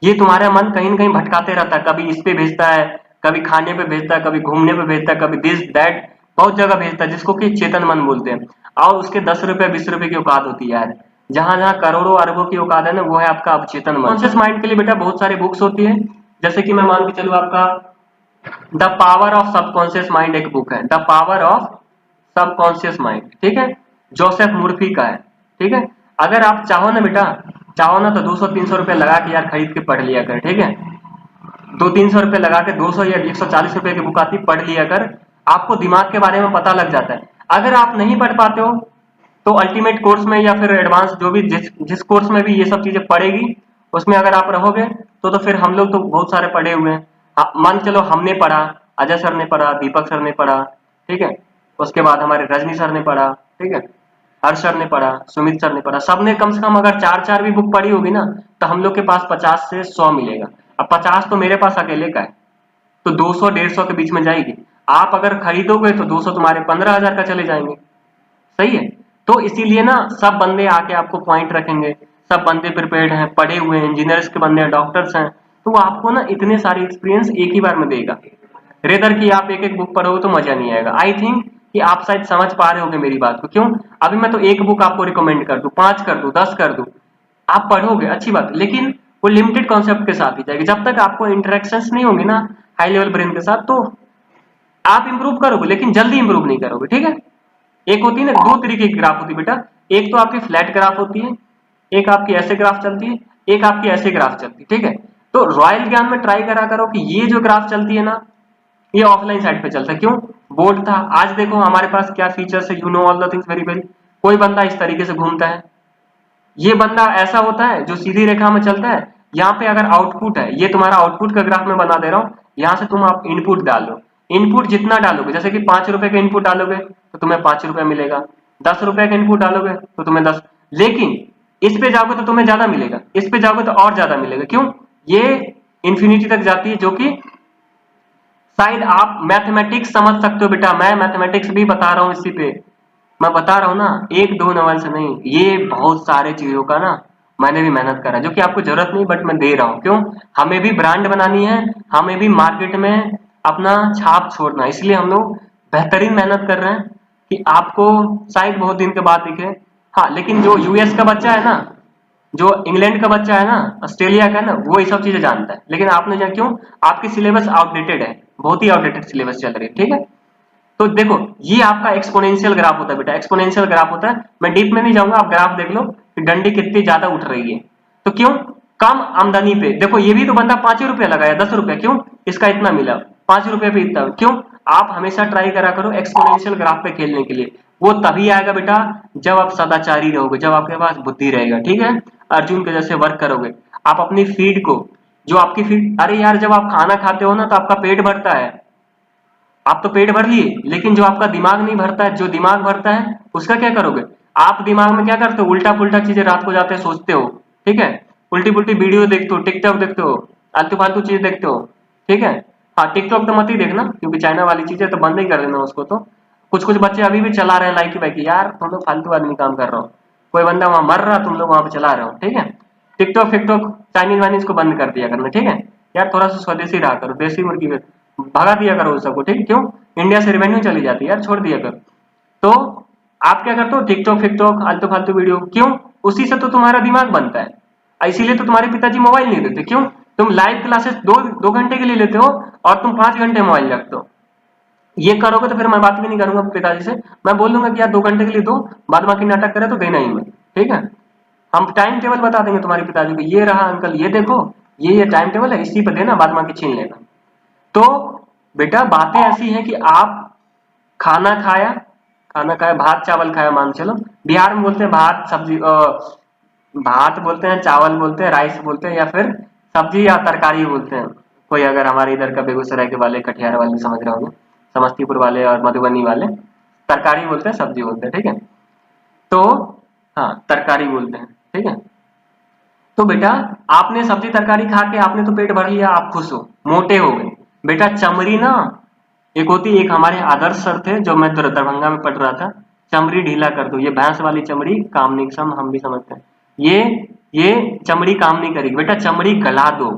ये तुम्हारा मन कहीं ना कहीं भटकाते रहता है, कभी इस पे भेजता है, कभी खाने पे भेजता है, कभी घूमने पे भेजता है, कभी दिस दैट, बहुत जगह भेजता है, जिसको कि चेतन मन बोलते हैं। और उसके 10 रुपए 20 रुपए की औकात होती है यार। जहां जहां करोड़ों अरबों की औकात है ना, वो है आपका अवचेतन मन। कॉन्शियस माइंड के लिए बेटा बहुत सारी बुक्स होती है, जैसे कि मैं मान के चलूं आपका the power of subconscious mind एक बुक है, the power of subconscious mind, ठीक है, जोसेफ मुर्फी का है, ठीक है। अगर आप चाहो ना बेटा, चाहो ना तो 200-300 रुपए लगा के यार खरीद के पढ़ लिया कर, ठीक है। 200-300 रुपए लगा के 200 या 140 रुपए की बुक आती, पढ़ लिया कर, आपको दिमाग के बारे में पता लग जाता है। अगर आप नहीं पढ़ पाते हो तो अल्टीमेट कोर्स में या फिर एडवांस जो भी जिस कोर्स में भी ये सब चीजें पढ़ेगी, उसमें अगर आप रहोगे तो फिर हम लोग तो बहुत सारे पढ़े हुए हैं। मान चलो हमने पढ़ा, अजय सर ने पढ़ा, दीपक सर ने पढ़ा, ठीक है, उसके बाद हमारे रजनी सर ने पढ़ा, ठीक है, हर्ष सर ने पढ़ा, सुमित सर ने पढ़ा, सबने कम से कम अगर 4-4 भी बुक पढ़ी होगी ना, तो हम लोग के पास 50 से 100 मिलेगा। अब 50 तो मेरे पास अकेले का है, तो 200-150 के बीच में जाएगी। आप अगर खरीदोगे तो 200 तुम्हारे 15,000 का चले जाएंगे, सही है। तो इसीलिए ना सब बंदे आके आपको पॉइंट रखेंगे, सब बंदे प्रिपेयर्ड हैं, पढ़े हुए हैं, इंजीनियर्स के बंदे हैं, डॉक्टर्स हैं, तो वो आपको ना इतने सारे एक्सपीरियंस एक ही बार में देगा। रेदर की आप एक एक बुक पढ़ोगे तो मजा नहीं आएगा। आई थिंक कि आप शायद समझ पा रहे होंगे मेरी बात को। क्यों? अभी मैं तो एक बुक आपको रिकमेंड कर दूं, 5 कर दूं, 10 कर दूं, आप पढ़ोगे अच्छी बात, लेकिन वो लिमिटेड कॉन्सेप्ट के साथ ही जाएगी। जब तक आपको इंटरेक्शंस नहीं होंगी ना हाई लेवल ब्रेन के साथ, तो आप इंप्रूव करोगे लेकिन जल्दी इंप्रूव नहीं करोगे, ठीक है। एक होती है ना, 2 तरीके की ग्राफ होती है बेटा, एक तो आपकी फ्लैट ग्राफ होती है, एक आपकी ऐसे ग्राफ चलती है, एक आपकी ऐसे ग्राफ चलती है, ठीक है। तो रॉयल ज्ञान में ट्राई करा करो कि ये जो ग्राफ चलती है ना, ये ऑफलाइन साइड पे चलता है। क्यों? बोर्ड था। आज देखो हमारे पास क्या फीचर्स है, you know all the things very well. कोई बंदा इस तरीके से घूमता है, ये बंदा ऐसा होता है जो सीधी रेखा में चलता है। यहाँ पे अगर आउटपुट है, ये तुम्हारा आउटपुट का ग्राफ में बना दे रहा हूँ, यहाँ से तुम आप इनपुट डालो, इनपुट जितना डालोगे, जैसे कि 5 रुपए का इनपुट डालोगे तो तुम्हें 5 रुपए मिलेगा, 10 रुपए का इनपुट डालोगे तो तुम्हें 10, लेकिन इस पे जाओगे तो तुम्हें ज्यादा मिलेगा, इस पे जाओगे तो और ज्यादा मिलेगा। क्यों? ये इंफिनिटी तक जाती है, जो कि शायद आप मैथमेटिक्स समझ सकते हो बेटा, मैं मैथमेटिक्स भी बता रहा हूँ इसी पे, मैं बता रहा हूँ ना, 1-2 नंबर से नहीं, ये बहुत सारे चीजों का ना मैंने भी मेहनत करा, जो कि आपको जरूरत नहीं, बट मैं दे रहा हूँ। क्यों? हमें भी ब्रांड बनानी है, हमें भी मार्केट में अपना छाप छोड़ना है, इसलिए हम लोग बेहतरीन मेहनत कर रहे हैं कि आपको शायद बहुत दिन के बाद दिखे। हाँ, लेकिन जो यूएस का बच्चा है ना, जो इंग्लैंड का बच्चा है ना, ऑस्ट्रेलिया का है ना, वो ये सब चीजें जानता है, लेकिन आपने जान क्यों? आपकी सिलेबस आउटडेटेड है, बहुत ही आउटडेटेड सिलेबस चल रही है, ठीक है। तो देखो, ये आपका एक्सपोनेंशियल ग्राफ होता है बेटा, एक्सपोनेंशियल ग्राफ होता है। मैं डीप में नहीं जाऊंगा, आप ग्राफ देख लो कि डंडी कितनी ज्यादा उठ रही है। तो क्यों? कम आमदनी पे देखो, ये भी तो बंदा 5 रुपया लगाया, 10 रुपया, क्यों इसका इतना मिला, 5 रुपये पे इतना, क्यों? आप हमेशा ट्राई करा करो एक्सपोनेंशियल ग्राफ पे खेलने के लिए। वो तभी आएगा बेटा जब आप सदाचारी रहोगे, जब आपके पास बुद्धि रहेगा, ठीक है। अर्जुन के जैसे वर्क करोगे, आप अपनी फीड को, जो आपकी फीड, अरे यार जब आप खाना खाते हो ना तो आपका पेट भरता है, आप तो पेट भर लिए, लेकिन जो आपका दिमाग नहीं भरता है, जो दिमाग भरता है उसका क्या करोगे? आप दिमाग में क्या करते हो? उल्टा पुल्टा चीजें रात को जाते सोचते हो, ठीक है, उल्टी पुल्टी वीडियो देखते हो, टिकटॉक देखते हो, आलतू फालतू चीज देखते हो, ठीक है। हाँ, टिकटॉक तो मत ही देखना, क्योंकि चाइना वाली चीजें तो बंद ही कर देना उसको। तो कुछ कुछ बच्चे अभी भी चला रहे हैं लाइकी वाइकी, यार तुम लोग फालतू आदमी काम कर रहे हो, कोई बंदा वहां मर रहा, तुम लोग वहां पे चला रहे हो, ठीक है। टिकटॉक फिकटॉक चाइनीज वाइनीज को बंद कर दिया करना, ठीक है। यार थोड़ा सा स्वदेशी रहा करो, देसी मुर्गी भगा दिया करो उन सबको, ठीक है। क्यों? इंडिया से रेवेन्यू चली जाती है यार, छोड़ दिया करो। तो आप क्या करते हो? टिकटॉक फिकटॉक आलतू फालतू वीडियो, क्यों? उसी से तो तुम्हारा दिमाग बनता है, इसीलिए तो तुम्हारे पिताजी मोबाइल नहीं देते। क्यों? तुम लाइव क्लासेस 2 घंटे के लिए लेते हो और तुम 5 घंटे मोबाइल रखते हो। ये करोगे तो फिर मैं बात भी नहीं करूंगा पिताजी से, मैं बोल दूंगा कि यार 2 घंटे के लिए दो, बाद बाकी नाटक करे तो देना ही मैं, ठीक है। हम टाइम टेबल बता देंगे तुम्हारे पिताजी को, ये रहा अंकल, ये देखो, ये टाइम टेबल है, इसी पे देना, बाद बाकी छीन लेना। तो बेटा बातें ऐसी हैं कि आप खाना खाया, भात चावल खाया, मान चलो बिहार में बोलते हैं भात सब्जी, भात बोलते हैं, चावल बोलते हैं, राइस बोलते हैं, या फिर सब्जी या तरकारी बोलते हैं, कोई अगर हमारे इधर का बेगूसराय के वाले, कटिहार वाले समझ रहे होंगे, समस्तीपुर वाले और मधुबनी वाले तरकारी बोलते हैं, सब्जी बोलते हैं, ठीक है। तो हाँ, तरकारी बोलते हैं, ठीक है। तो बेटा आपने सब्जी तरकारी खा के आपने तो पेट भर लिया, आप खुश हो, मोटे हो गए। बेटा चमड़ी ना, एक हमारे आदर्श सर थे जो मैं दरभंगा में पढ़ रहा था, चमड़ी ढीला कर दो, ये भैंस वाली चमड़ी काम नहीं, सम हम भी समझते हैं, ये चमड़ी काम नहीं करेगी बेटा, चमड़ी गला दो।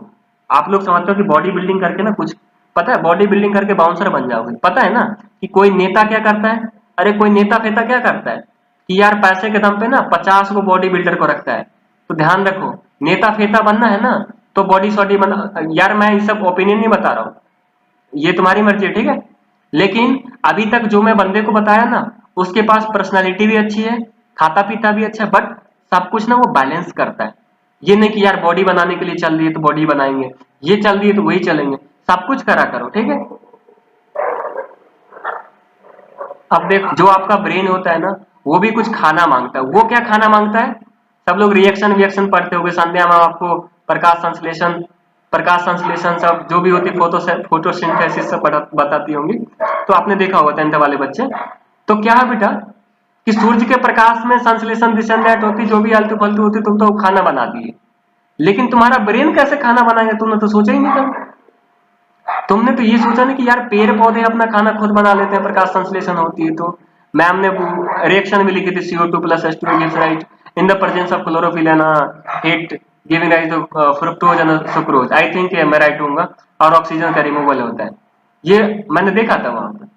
आप लोग समझते हो कि बॉडी बिल्डिंग करके ना कुछ, पता है बॉडी बिल्डिंग करके बाउंसर बन जाओगे, पता है ना कि कोई नेता क्या करता है, अरे कोई नेता फेता क्या करता है कि यार पैसे के दम पे ना 50 को बॉडी बिल्डर को रखता है। तो ध्यान रखो, नेता फेता बनना है ना तो बॉडी शॉडी बना, यार मैं ये सब ओपिनियन नहीं बता रहा हूँ, ये तुम्हारी मर्जी है, ठीक है। लेकिन अभी तक जो मैं बंदे को बताया ना, उसके पास पर्सनालिटी भी अच्छी है, खाता पीता भी अच्छा है, बट सब कुछ ना वो बैलेंस करता है। ये नहीं कि यार बॉडी बनाने के लिए चल रही है तो बॉडी बनाएंगे, ये चल रही है तो वही चलेंगे, सब कुछ करा करो, ठीक है। अब देखो जो आपका ब्रेन होता है ना, वो भी कुछ खाना मांगता है। वो क्या खाना मांगता है, सब लोग रिएक्शन विएक्शन पढ़ते होंगे, संध्या में आपको प्रकाश संश्लेषण सब जो भी होती है, फोटोसिंथेसिस सब बताती होंगी, तो आपने देखा होगा 10th वाले बच्चे। तो क्या है बेटा कि सूर्य के प्रकाश में संश्लेषण दिशा होती, जो भी आलतू फालतू होती, तुम तो खाना बना दिए। लेकिन तुम्हारा ब्रेन कैसे खाना बनाएगा, तुमने तो सोचा ही नहीं था। तुमने तो ये सोचा नहीं कि यार पेड़ पौधे अपना खाना खुद बना लेते हैं, प्रकाश संश्लेषण होती है तो। मैम ने रिएक्शन भी लिखी थी, CO2 plus H2 gives right in the presence of chlorophyll and heat giving rise to fructose and sucrose। I think मैं राइट होऊंगा, और ऑक्सीजन का रिमूवल होता है, ये मैंने देखा था वहां पर।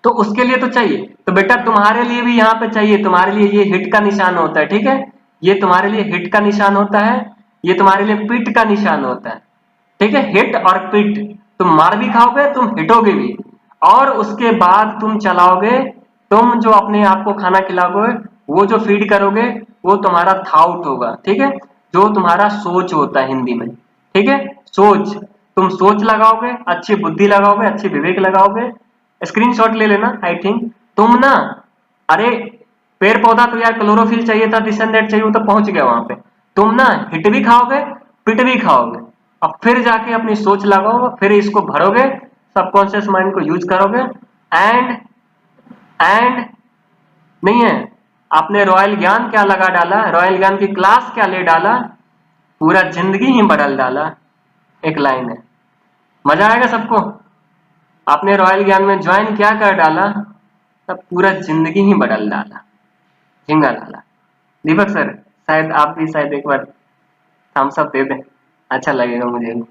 तो उसके लिए तो चाहिए, तो बेटा तुम्हारे लिए भी यहाँ पे चाहिए, तुम्हारे लिए ये हिट का निशान होता है, ठीक है। ये तुम्हारे लिए हिट का निशान होता है, ये तुम्हारे लिए पिट का निशान होता है, ठीक है। हिट और पिट, तुम मार भी खाओगे, तुम हिटोगे भी, और उसके बाद तुम चलाओगे, तुम जो अपने आप को खाना खिलाओगे, वो जो फीड करोगे वो तुम्हारा थाउट होगा, ठीक है, जो तुम्हारा सोच होता है हिंदी में, ठीक है। सोच, तुम सोच लगाओगे, अच्छी बुद्धि लगाओगे, अच्छी विवेक लगाओगे। स्क्रीनशॉट ले लेना, आई थिंक तुम ना, अरे पेड़ पौधा तो यार क्लोरोफिल चाहिए था, दिस एंड दैट चाहिए, तो पहुंच गया वहां पे। तुम ना हिट भी खाओगे, पिट भी खाओगे, अब फिर जाके अपनी सोच लगाओगे, फिर इसको भरोगे, सबकॉन्शियस माइंड को यूज करोगे, एंड नहीं है, आपने रॉयल ज्ञान क्या लगा डाला, रॉयल ज्ञान की क्लास क्या ले डाला, पूरा जिंदगी ही बदल डाला। एक लाइन है, मजा आएगा सबको। आपने रॉयल ज्ञान में ज्वाइन क्या कर डाला, तब पूरा जिंदगी ही बदल डाला, झिंगा डाला। दीपक सर शायद आप भी शायद एक बार थम्स अप दे दें, अच्छा लगेगा मुझे।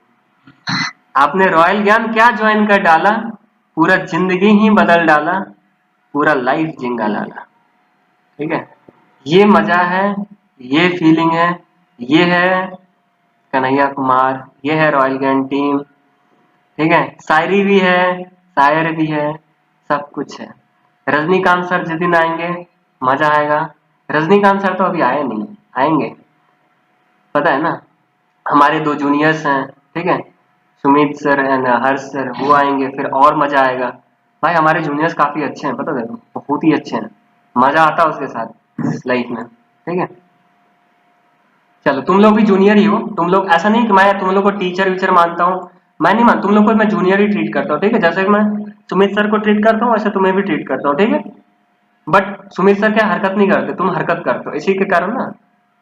आपने रॉयल ज्ञान क्या ज्वाइन कर डाला, पूरा जिंदगी ही बदल डाला, पूरा लाइफ झिंगा डाला, ठीक है। ये मजा है, ये फीलिंग है, ये है कन्हैया कुमार, ये है रॉयल ज्ञान टीम, ठीक है। शायरी भी है, शायर भी है, सब कुछ है। रजनीकांत सर जिस दिन आएंगे मजा आएगा। रजनीकांत सर तो अभी आए नहीं, आएंगे, पता है ना। हमारे 2 जूनियर्स हैं, ठीक है, Sumit sir and Harsh sir, वो आएंगे, फिर और मजा आएगा। भाई हमारे जूनियर्स काफी अच्छे हैं, पता है, बहुत ही अच्छे हैं, मजा आता है उसके साथ लाइफ में, ठीक है। चलो तुम लोग भी जूनियर ही हो, तुम लोग, ऐसा नहीं कि मैं तुम लोग को टीचर वीचर मानता हूँ, मैं नहीं मान, तुम लोग को मैं जूनियर ही ट्रीट करता हूँ, ठीक है। जैसे कि मैं सुमित सर को ट्रीट करता हूँ, वैसे तुम्हें भी ट्रीट करता हूँ, ठीक है। बट सुमित सर क्या हरकत नहीं करते, तुम हरकत करते हो, इसी के कारण ना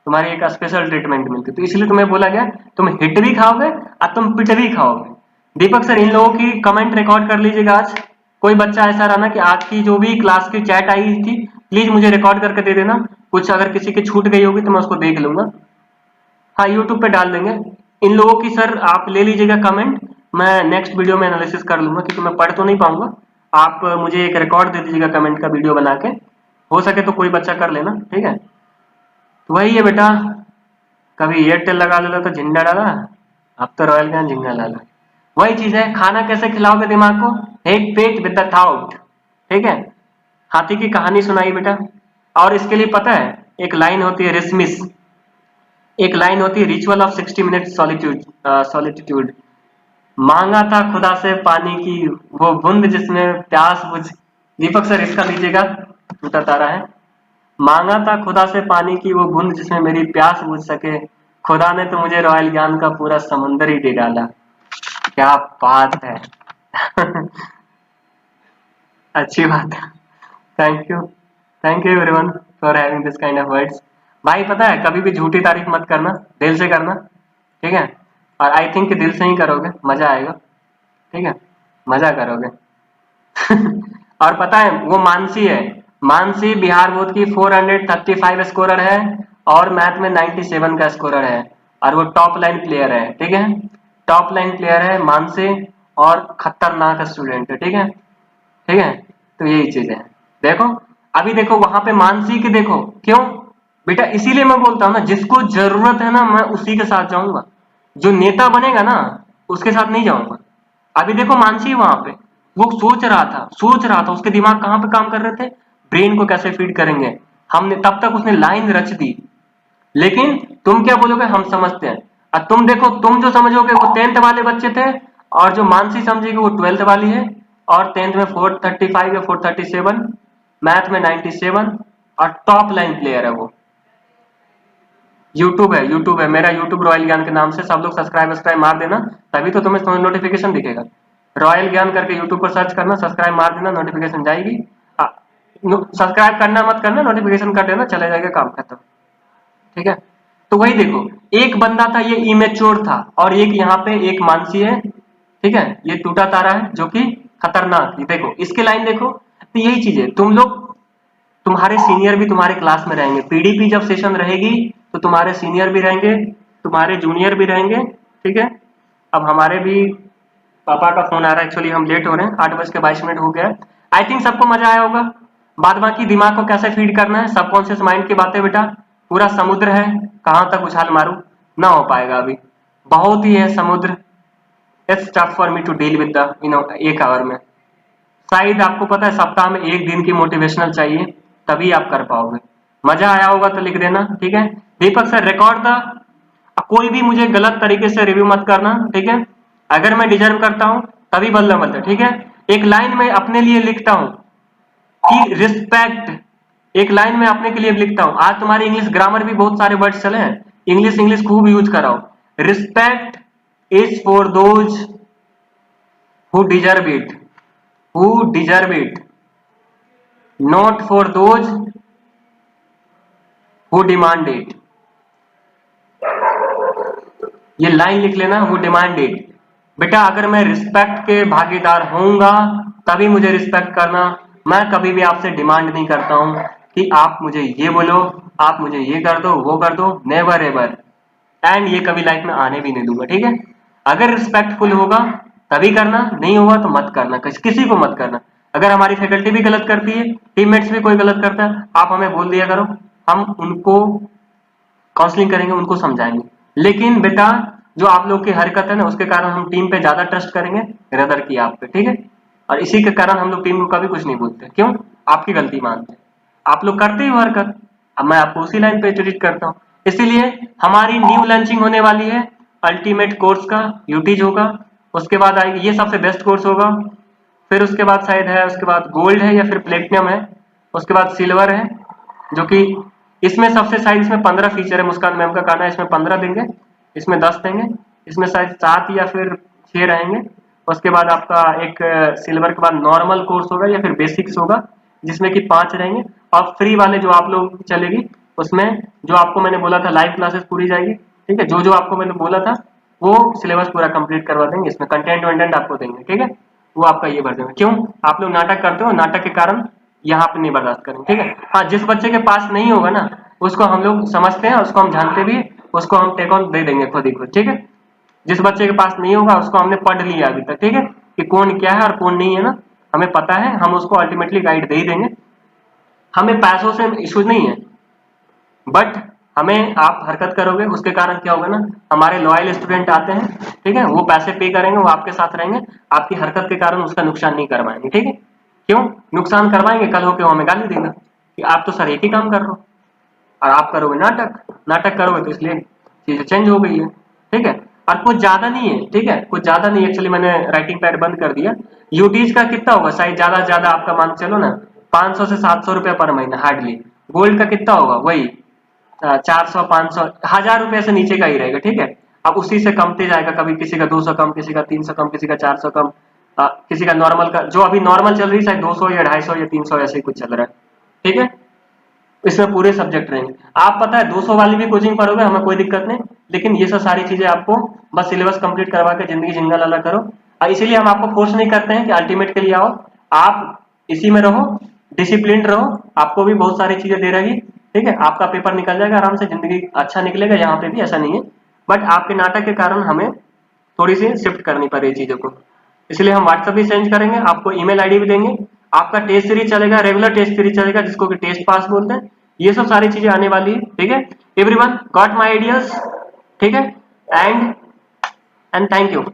तुम्हारी एक स्पेशल ट्रीटमेंट मिलती है, तो इसलिए तुम्हें बोला गया तुम हिट भी खाओगे और तुम पिट भी खाओगे। दीपक सर इन लोगों की कमेंट रिकॉर्ड कर लीजिएगा। आज कोई बच्चा ऐसा रहा ना कि आज की जो भी क्लास की चैट आई थी, प्लीज मुझे रिकॉर्ड करके दे देना, कुछ अगर किसी की छूट गई होगी तो मैं उसको देख लूंगा। हाँ यूट्यूब पे डाल देंगे। इन लोगों की सर आप ले लीजिएगा कमेंट, मैं नेक्स्ट वीडियो में एनालिसिस कर लूंगा, क्योंकि मैं पढ़ तो नहीं पाऊंगा। आप मुझे एक रिकॉर्ड दे दीजिएगा कमेंट का वीडियो बना के, हो सके तो कोई बच्चा कर लेना, ठीक है। तो वही है बेटा, कभी एयरटेल लगा लेला तो झिंडा डाला, अब तो रॉयल का झिंगा डाला। वही चीज है, खाना कैसे खिलाओगे दिमाग को, एक पेट विद द थाउट, ठीक है। हाथी की कहानी सुनाई बेटा, और इसके लिए पता है एक लाइन होती है रिसमिस, एक लाइन होती है रिचुअल ऑफ 60 मिनट सॉलिट्यूड। मांगा था खुदा से पानी की वो बूंद जिसमें प्यास बुझ, दीपक सर इसका लीजिएगा, टूटा तारा है। मांगा था खुदा से पानी की वो बूंद जिसमें मेरी प्यास बुझ सके, खुदा ने तो मुझे रॉयल ज्ञान का पूरा समुंदर ही दे डाला। क्या बात है। अच्छी बात है। Thank you everyone for having this kind of words. भाई पता है, कभी भी झूठी तारीफ मत करना, दिल से करना, ठीक है। और आई थिंक कि दिल से ही करोगे, मजा आएगा, ठीक है, मजा करोगे। और पता है वो मानसी है, मानसी बिहार बोर्ड की 435 स्कोरर है और मैथ में 97 का स्कोरर है, और वो टॉप लाइन प्लेयर है, ठीक है, टॉप लाइन प्लेयर है मानसी, और खतरनाक स्टूडेंट है, ठीक है, ठीक है। तो यही चीज है। देखो, अभी देखो वहां पे मानसी के, देखो क्यों बेटा, इसीलिए मैं बोलता हूँ ना, जिसको जरूरत है ना मैं उसी के साथ जाऊंगा, जो नेता बनेगा ना उसके साथ नहीं जाऊंगा। अभी देखो मानसी वहां पे, वो सोच रहा था उसके दिमाग कहाँ पे काम कर रहे थे, ब्रेन को कैसे फीड करेंगे, हमने तब तक उसने लाइन रच दी। लेकिन तुम क्या बोलोगे, हम समझते हैं। और तुम देखो, तुम जो समझोगे वो 10th वाले बच्चे थे, और जो मानसी समझेगी वो 12th वाली है, और 10th में 435 या 437, मैथ में 97, और टॉप लाइन प्लेयर है वो। यूट्यूब है मेरा, यूट्यूब रॉयल ज्ञान के नाम से, सब लोग सब्सक्राइब मार देना, तभी तो तुम्हें नोटिफिकेशन दिखेगा। रॉयल ज्ञान करके यूट्यूब पर सर्च करना, सब्सक्राइब मार देना, नोटिफिकेशन जाएगी। सब्सक्राइब करना मत करना, नोटिफिकेशन कर देना, चले जाएगा, काम खत्म, ठीक है। तो वही देखो, एक बंदा था ये इमेच्योर था, और एक यहाँ पे एक मानसी है, ठीक है, ये टूटा तारा है जो कि खतरनाक। ये देखो इसके लाइन देखो, तो यही चीज है, तुम लोग, तुम्हारे सीनियर भी तुम्हारे क्लास में रहेंगे, पीडीपी जब सेशन रहेगी तो तुम्हारे सीनियर भी रहेंगे, तुम्हारे जूनियर भी रहेंगे, ठीक है। अब हमारे भी पापा का फोन आ रहा है, एक्चुअली हम लेट हो रहे हैं, 8:22 हो गया है। आई थिंक सबको मजा आया होगा। बाद बाकी दिमाग को कैसे फीड करना है, सबकॉन्शियस माइंड की बातें बेटा, पूरा समुद्र है, कहां तक उछाल मारू, ना हो पाएगा अभी, बहुत ही है समुद्र। It's tough for me to deal with the एक आवर में। शायद आपको पता है सप्ताह में एक दिन की मोटिवेशनल चाहिए, तभी आप कर पाओगे। मजा आया होगा तो लिख देना, ठीक है। दीपक सर रिकॉर्ड था, कोई भी मुझे गलत तरीके से रिव्यू मत करना, ठीक है। अगर मैं डिजर्व करता हूं तभी बदला मत, ठीक है। एक लाइन में अपने लिए लिखता हूं कि रिस्पेक्ट, एक लाइन में अपने के लिए लिखता हूं, आज तुम्हारी इंग्लिश ग्रामर भी बहुत सारे वर्ड चले हैं, इंग्लिश इंग्लिश खूब यूज कराओ। Respect is for those who deserve it, who deserve it, not for those who demand it. ये लाइन लिख लेना, हु डिमांड इट। बेटा अगर मैं रिस्पेक्ट के भागीदार होऊंगा तभी मुझे रिस्पेक्ट करना, मैं कभी भी आपसे डिमांड नहीं करता हूं कि आप मुझे ये बोलो, आप मुझे ये कर दो, वो कर दो, नेवर एवर, एंड ये कभी लाइफ में आने भी नहीं दूंगा, ठीक है। अगर रिस्पेक्टफुल होगा तभी करना, नहीं होगा तो मत करना, किसी को मत करना। अगर हमारी फैकल्टी भी गलत करती है, टीममेट्स भी कोई गलत करता है, आप हमें बोल दिया करो, हम उनको काउंसलिंग करेंगे, उनको समझाएंगे। लेकिन बेटा जो आप लोग की हरकत है ना, उसके कारण हम टीम पे ज्यादा ट्रस्ट करेंगे रदर की आप पे, ठीक है। और इसी के कारण हम लोग टीम को कभी कुछ नहीं बोलते, क्यों, आपकी गलती मानते हैं, आप लोग करते ही वो हरकत, अब मैं आपको उसी लाइन पे ट्रीट करता हूँ। इसीलिए हमारी न्यू लॉन्चिंग होने वाली है अल्टीमेट कोर्स का, यूटीज होगा, उसके बाद आएगी, ये सबसे बेस्ट कोर्स होगा, फिर उसके बाद शायद है, उसके बाद गोल्ड है या फिर प्लेटिनम है, उसके बाद सिल्वर है, जो कि इसमें सबसे शायद इसमें 15 फीचर है, मुस्कान मैम का कहना है इसमें 15 देंगे, इसमें 10 देंगे, इसमें शायद 7 या फिर 6 रहेंगे। उसके बाद आपका एक सिल्वर के बाद नॉर्मल कोर्स होगा या फिर बेसिक्स होगा, जिसमें कि 5 रहेंगे, और फ्री वाले जो आप लोग की चलेगी उसमें जो आपको मैंने बोला था लाइव क्लासेस पूरी जाएगी, ठीक है, जो जो आपको मैंने बोला था वो सिलेबस पूरा कंप्लीट करवा देंगे, इसमें कंटेंट वेंटेंट आपको देंगे, ठीक है, वो आपका ये भर देंगे। क्यों, आप लोग नाटक करते हो, नाटक के कारण यहाँ पे नहीं बर्दाश्त करेंगे, ठीक है। हाँ, जिस बच्चे के पास नहीं होगा ना उसको हम लोग समझते हैं, उसको हम जानते भी, उसको हम टेक ऑन दे देंगे खुद ही खुद, ठीक है। जिस बच्चे के पास नहीं होगा उसको हमने पढ़ लिया अभी तक, ठीक है, कि कौन क्या है और कौन नहीं है ना, हमें पता है, हम उसको अल्टीमेटली गाइड दे ही देंगे। हमें पैसों से इश्यू नहीं है, बट हमें आप हरकत करोगे उसके कारण क्या होगा ना, हमारे लॉयल स्टूडेंट आते हैं, ठीक है, वो पैसे पे करेंगे, वो आपके साथ रहेंगे, आपकी हरकत के कारण उसका नुकसान नहीं करवाएंगे, ठीक है। क्यों नुकसान करवाएंगे, कल होके वो हमें गाली देगा कि आप तो सर एक ही काम कर रहे हो, और आप करोगे नाटक, नाटक करोगे तो इसलिए चीजें चेंज हो गई है, ठीक है। और कुछ ज्यादा नहीं है, ठीक है, कुछ ज्यादा नहीं, एक्चुअली मैंने राइटिंग पैड बंद कर दिया। यूटीज का कितना होगा, शायद ज्यादा से ज्यादा आपका मान चलो ना 500 से 700 रुपया पर महीना हार्डली। गोल्ड का कितना होगा, वही 400 500 1000 रुपए से नीचे का ही रहेगा, ठीक है। अब उसी से कमते जाएगा, कभी किसी का 200 कम, किसी का 300 कम, किसी का 400 कम, किसी का नॉर्मल का, जो अभी नॉर्मल चल रही है शायद 200 या 250 या 300 ऐसे ही कुछ चल रहा है। ठीक है, इसमें पूरे सब्जेक्ट रहेंगे। आप पता है 200 वाली भी कोचिंग पढ़ोगे, हमें कोई दिक्कत नहीं, लेकिन ये सब सारी चीजें आपको बस सिलेबस कंप्लीट करवा के जिंदगी जिंगा लाला करो। और इसीलिए हम आपको फोर्स नहीं करते हैं कि अल्टीमेट के लिए आओ, आप इसी में रहो, डिसिप्लिन रहो, आपको भी बहुत सारी चीजें दे रहेगी। ठीक है, आपका पेपर निकल जाएगा आराम से, जिंदगी अच्छा निकलेगा। यहाँ पे भी ऐसा नहीं है, बट आपके नाटक के कारण हमें थोड़ी सी शिफ्ट करनी पड़ेगी चीजों को। इसलिए हम व्हाट्सएप भी चेंज करेंगे, आपको ईमेल आईडी भी देंगे, आपका टेस्ट सीरीज चलेगा, रेगुलर टेस्ट सीरीज चलेगा, जिसको कि टेस्ट पास बोलते हैं। ये सब सारी चीजें आने वाली है। ठीक है, एवरीवन गॉट माय आइडियाज। ठीक है, एंड थैंक यू।